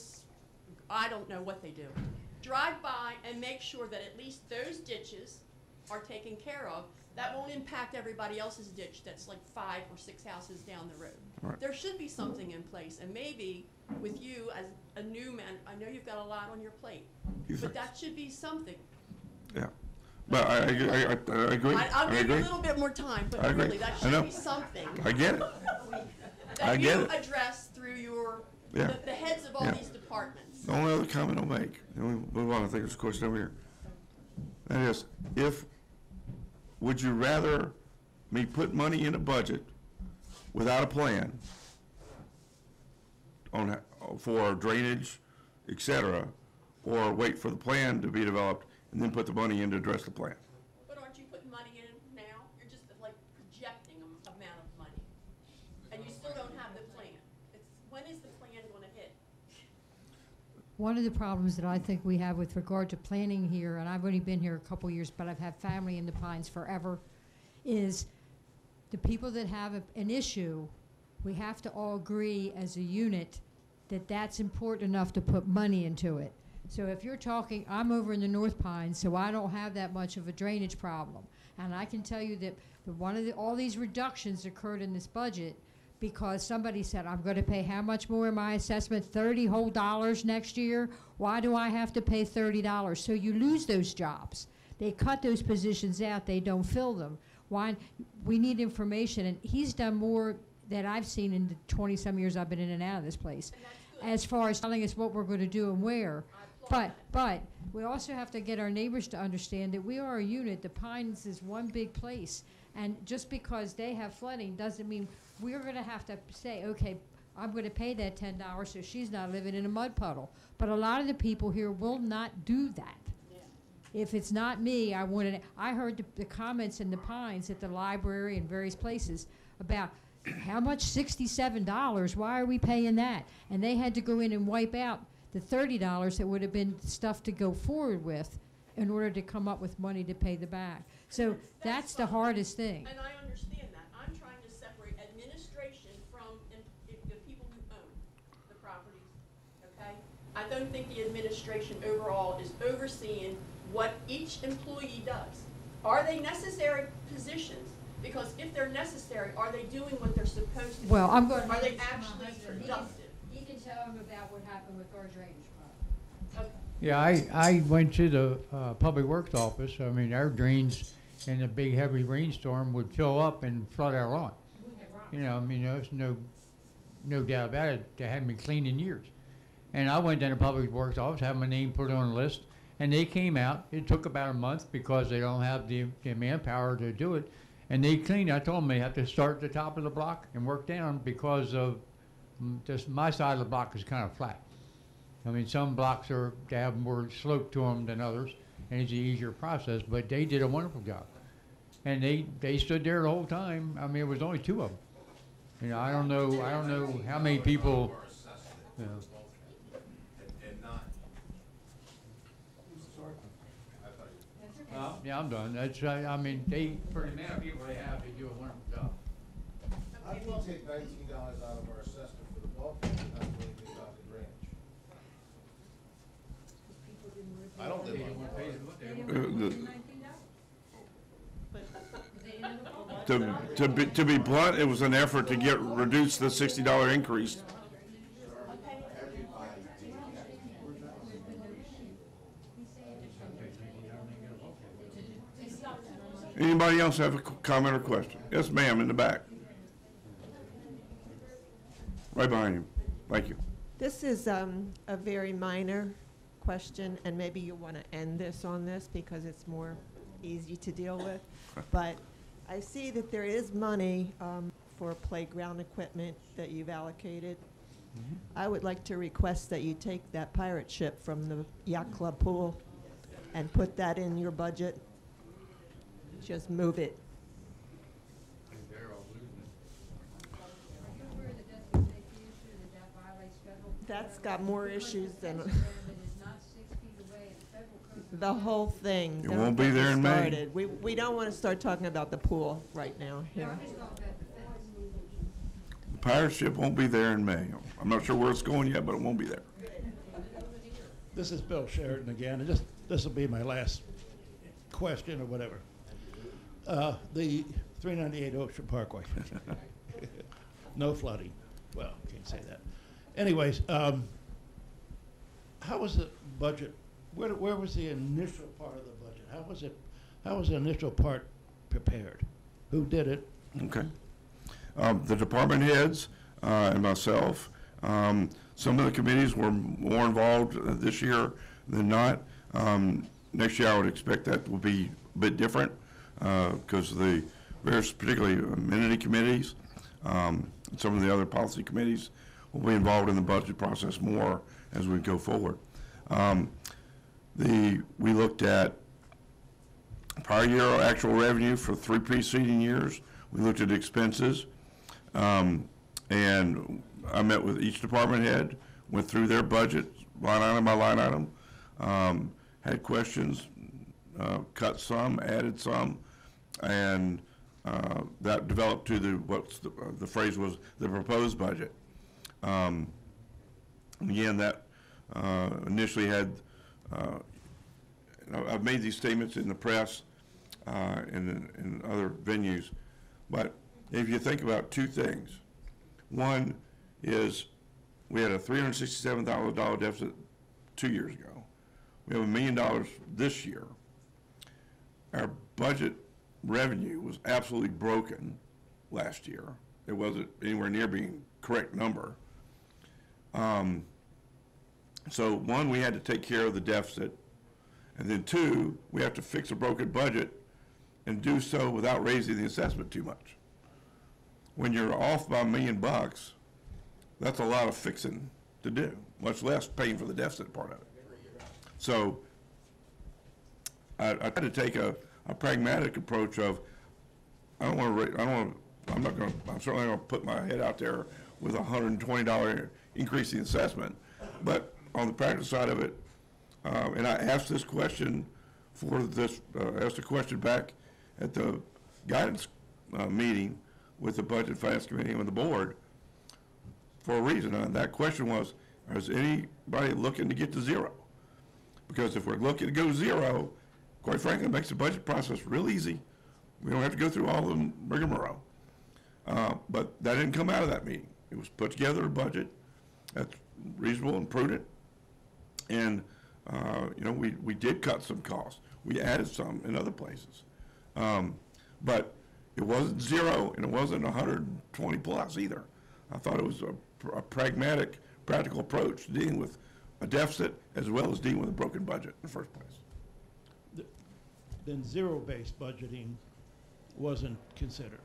I don't know what they do, drive by and make sure that at least those ditches are taken care of. That won't impact everybody else's ditch that's like 5 or 6 houses down the road. Right. There should be something in place, and maybe with you as a new man, I know you've got a lot on your plate, but that should be something. Yeah. But I agree. I'll I give you a agree. little bit more time, I but agree. really, that I know. should be something. I get it. I That get you it. address through your, Yeah. the heads of all Yeah. these departments. The only other comment I'll make, and we move on, I think there's a question over here. That is, would you rather me put money in a budget without a plan for drainage, et cetera, or wait for the plan to be developed and then put the money in to address the plan? But aren't you putting money in now? You're just like projecting an amount of money, and you still don't have the plan. When is the plan gonna hit? One of the problems that I think we have with regard to planning here, and I've only been here a couple years, but I've had family in the Pines forever, is the people that have an issue, we have to all agree as a unit that that's important enough to put money into it. So if you're talking, I'm over in the North Pines, so I don't have that much of a drainage problem. And I can tell you that all these reductions occurred in this budget because somebody said, I'm going to pay how much more in my assessment, $30 whole next year? Why do I have to pay $30? So you lose those jobs. They cut those positions out. They don't fill them. Why? We need information, and he's done more that I've seen in the 20-some years I've been in and out of this place, as far as telling us what we're going to do and where. But we also have to get our neighbors to understand that we are a unit. The Pines is one big place, and just because they have flooding doesn't mean we're going to have to say, okay, I'm going to pay that $10 so she's not living in a mud puddle. But a lot of the people here will not do that. If it's not me, I heard the comments in the Pines at the library and various places about how much, $67, why are we paying that? And they had to go in and wipe out the $30 that would have been stuff to go forward with in order to come up with money to pay the back. So that's the hardest thing. And I understand that. I'm trying to separate administration from the people who own the properties, okay? I don't think the administration overall is overseeing what each employee does. Are they necessary positions? Because if they're necessary, are they doing what they're supposed to do? Well, I'm going to. Are they actually productive? He can tell him about what happened with our drainage problem. Okay. Yeah, I went to the Public Works office. I mean, our drains in a big heavy rainstorm would fill up and flood our lawn. You know, I mean, there's no doubt about it. They hadn't been cleaned in years. And I went to the Public Works office, had my name put on the list, and they came out. It took about a month because they don't have the manpower to do it. And they cleaned. I told them they have to start at the top of the block and work down because of just my side of the block is kind of flat. I mean, some blocks they have more slope to them than others, and it's an easier process. But they did a wonderful job, and they stood there the whole time. I mean, it was only 2 of them. You know, I don't know how many people. You know, And not. Huh? Yeah, I'm done. That's, I mean, they, for the amount of people they have, they do a wonderful job. How can you take $19 out of our assessment for the bulkhead and not do anything about the drainage? I don't live on it. To be blunt, it was an effort to reduce the $60 increase. Anybody else have a comment or question? Yes, ma'am, in the back. Right behind you. Thank you. This is a very minor question, and maybe you want to end this on this because it's more easy to deal with. But I see that there is money for playground equipment that you've allocated. I would like to request that you take that pirate ship from the yacht club pool and put that in your budget. Just move it. That's got more issues than the whole thing. It Don't won't be get me there in May. started. We don't want to start talking about the pool right now here. The pirate ship won't be there in May. I'm not sure where it's going yet, but it won't be there. This is Bill Sheridan again, and this will be my last question or whatever. The 398 Ocean Parkway. No flooding. Well, can't say that. Anyways, how was the budget? Where was the initial part of the budget? How was the initial part prepared? Who did it? Okay. The department heads and myself. Some of the committees were more involved this year than not. Next year, I would expect that will be a bit different because the various, particularly amenity committees, some of the other policy committees will be involved in the budget process more as we go forward. We looked at prior year actual revenue for 3 preceding years. We looked at expenses, and I met with each department head, went through their budget line item by line item, had questions, cut some, added some, and that developed to the phrase was the proposed budget. Again, that initially had, I've made these statements in the press and in other venues, but if you think about 2 things, one is we had a $367,000 deficit 2 years ago. We have $1 million this year. Our budget revenue was absolutely broken last year. It wasn't anywhere near being correct number. So one, we had to take care of the deficit, and then 2, we have to fix a broken budget and do so without raising the assessment too much. When you're off by $1 million, that's a lot of fixing to do, much less paying for the deficit part of it. So I try to take a pragmatic approach of I'm certainly going to put my head out there with a $120 increase in assessment, but on the practical side of it, and I asked this question asked a question back at the guidance meeting with the Budget Finance Committee and with the board for a reason. And that question was, is anybody looking to get to 0? Because if we're looking to go 0, quite frankly, it makes the budget process real easy. We don't have to go through all the rigmarole. But that didn't come out of that meeting. It was put together a budget that's reasonable and prudent. And, we did cut some costs. We added some in other places. But it wasn't 0 and it wasn't 120 plus either. I thought it was a pragmatic, practical approach to dealing with a deficit as well as dealing with a broken budget in the first place. Then zero-based budgeting wasn't considered.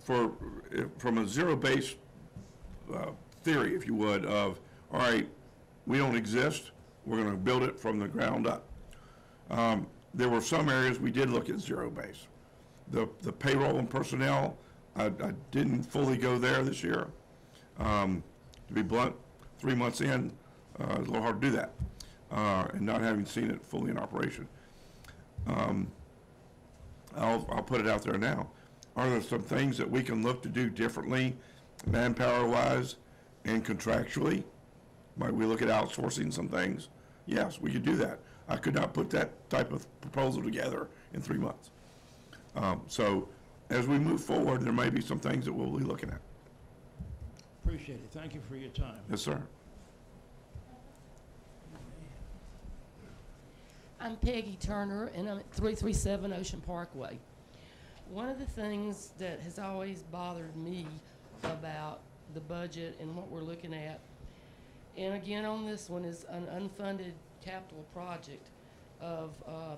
From a zero-based theory, if you would, of, all right, we don't exist, we're going to build it from the ground up. There were some areas we did look at zero base. The payroll and personnel, I didn't fully go there this year. To be blunt, 3 months in, it's a little hard to do that, and not having seen it fully in operation. I'll put it out there now. Are there some things that we can look to do differently, manpower-wise and contractually? Might we look at outsourcing some things? Yes, we could do that. I could not put that type of proposal together in 3 months. So as we move forward, there may be some things that we'll be looking at. Appreciate it. Thank you for your time. Yes, sir. I'm Peggy Turner, and I'm at 337 Ocean Parkway. One of the things that has always bothered me about the budget and what we're looking at, and again on this one, is an unfunded capital project of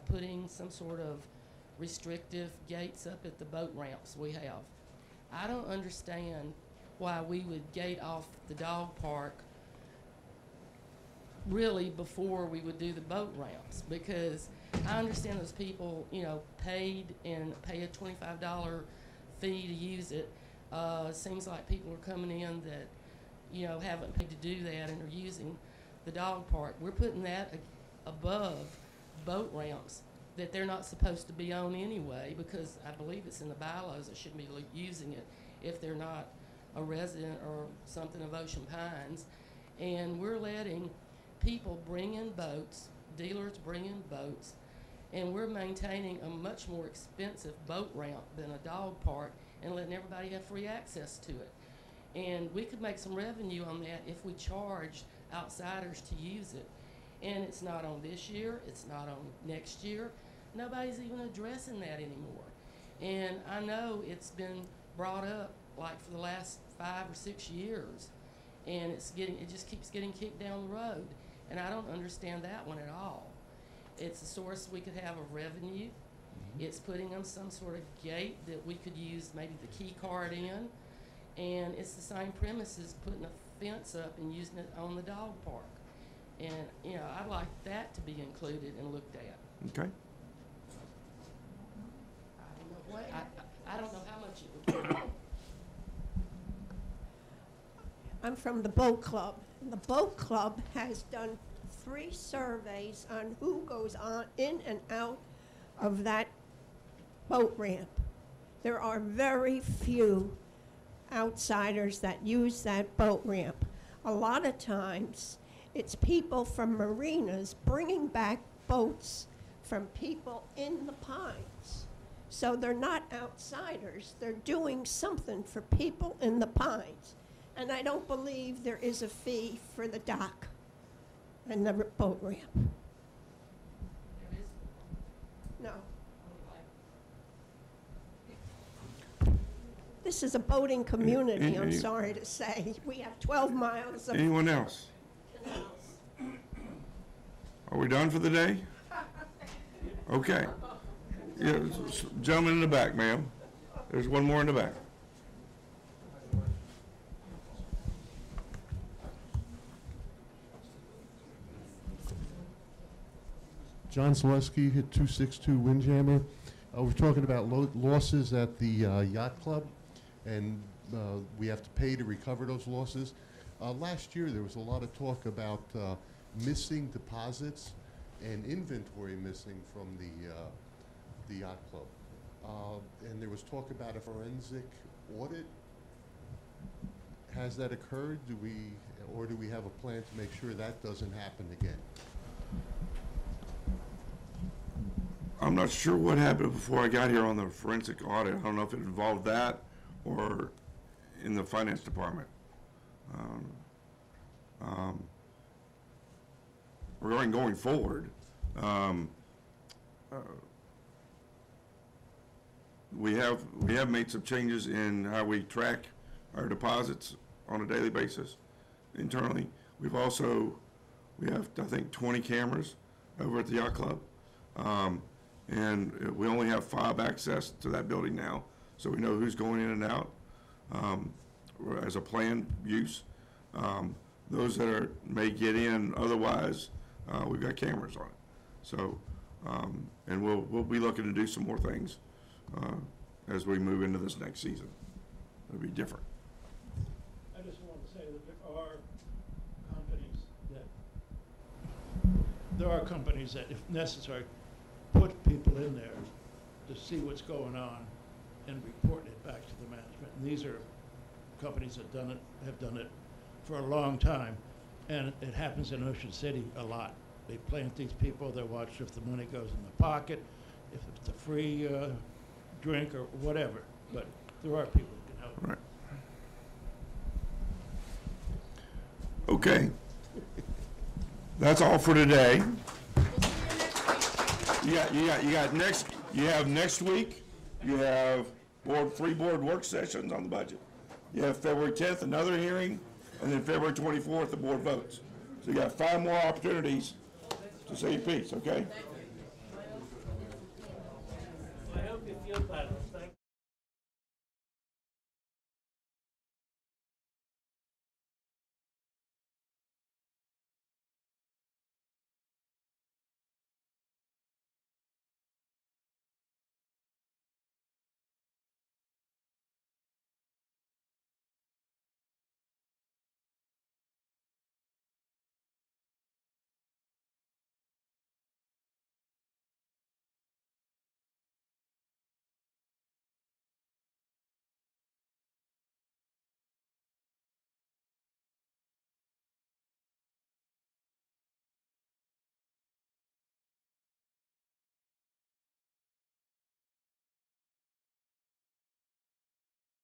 putting some sort of restrictive gates up at the boat ramps we have. I don't understand why we would gate off the dog park really before we would do the boat ramps, because I understand those people, you know, paid and pay a $25 fee to use it. Seems like people are coming in that, you know, haven't paid to do that and are using the dog park. We're putting that above boat ramps that they're not supposed to be on anyway, because I believe it's in the bylaws that shouldn't be using it if they're not a resident or something of Ocean Pines. And we're letting people bring in boats, dealers bring in boats, and we're maintaining a much more expensive boat ramp than a dog park and letting everybody have free access to it. And we could make some revenue on that if we charged outsiders to use it. And it's not on this year, it's not on next year. Nobody's even addressing that anymore. And I know it's been brought up like for the last 5 or 6 years, and it just keeps getting kicked down the road. And I don't understand that one at all. It's a source we could have of revenue. It's putting them some sort of gate that we could use maybe the key card in. And it's the same premise as putting a fence up and using it on the dog park. And, you know, I'd like that to be included and looked at. Okay. I don't know how much it would be. I'm from the boat club. The boat club has done 3 surveys on who goes on in and out of that boat ramp. There are very few outsiders that use that boat ramp. A lot of times, it's people from marinas bringing back boats from people in the Pines. So they're not outsiders. They're doing something for people in the Pines. And I don't believe there is a fee for the dock and the boat ramp. No. This is a boating community, I'm sorry to say. We have 12 miles of... Anyone else? Are we done for the day? Okay. Yeah, gentleman in the back, ma'am. There's one more in the back. John Zaleski, hit 262 Windjammer. We're talking about losses at the yacht club, and we have to pay to recover those losses. Last year, there was a lot of talk about missing deposits and inventory missing from the yacht club. And there was talk about a forensic audit. Has that occurred? Do we have a plan to make sure that doesn't happen again? I'm not sure what happened before I got here on the forensic audit. I don't know if it involved that or in the finance department. Regarding going forward, we have made some changes in how we track our deposits on a daily basis internally. We have I think 20 cameras over at the yacht club. And we only have 5 access to that building now, so we know who's going in and out as a planned use. Those that may get in otherwise, we've got cameras on it. So, and we'll be looking to do some more things as we move into this next season. It'll be different. I just want to say that there are companies that, if necessary, put people in there to see what's going on and reporting it back to the management. And these are companies that have done it for a long time. And it happens in Ocean City a lot. They plant these people, they watch if the money goes in the pocket, if it's a free drink or whatever. But there are people who can help. Right. Okay. That's all for today. You have next week, you have three board work sessions on the budget. You have February 10th, another hearing, and then February 24th, the board votes. So you got 5 more opportunities to say your piece, okay? I hope you feel better.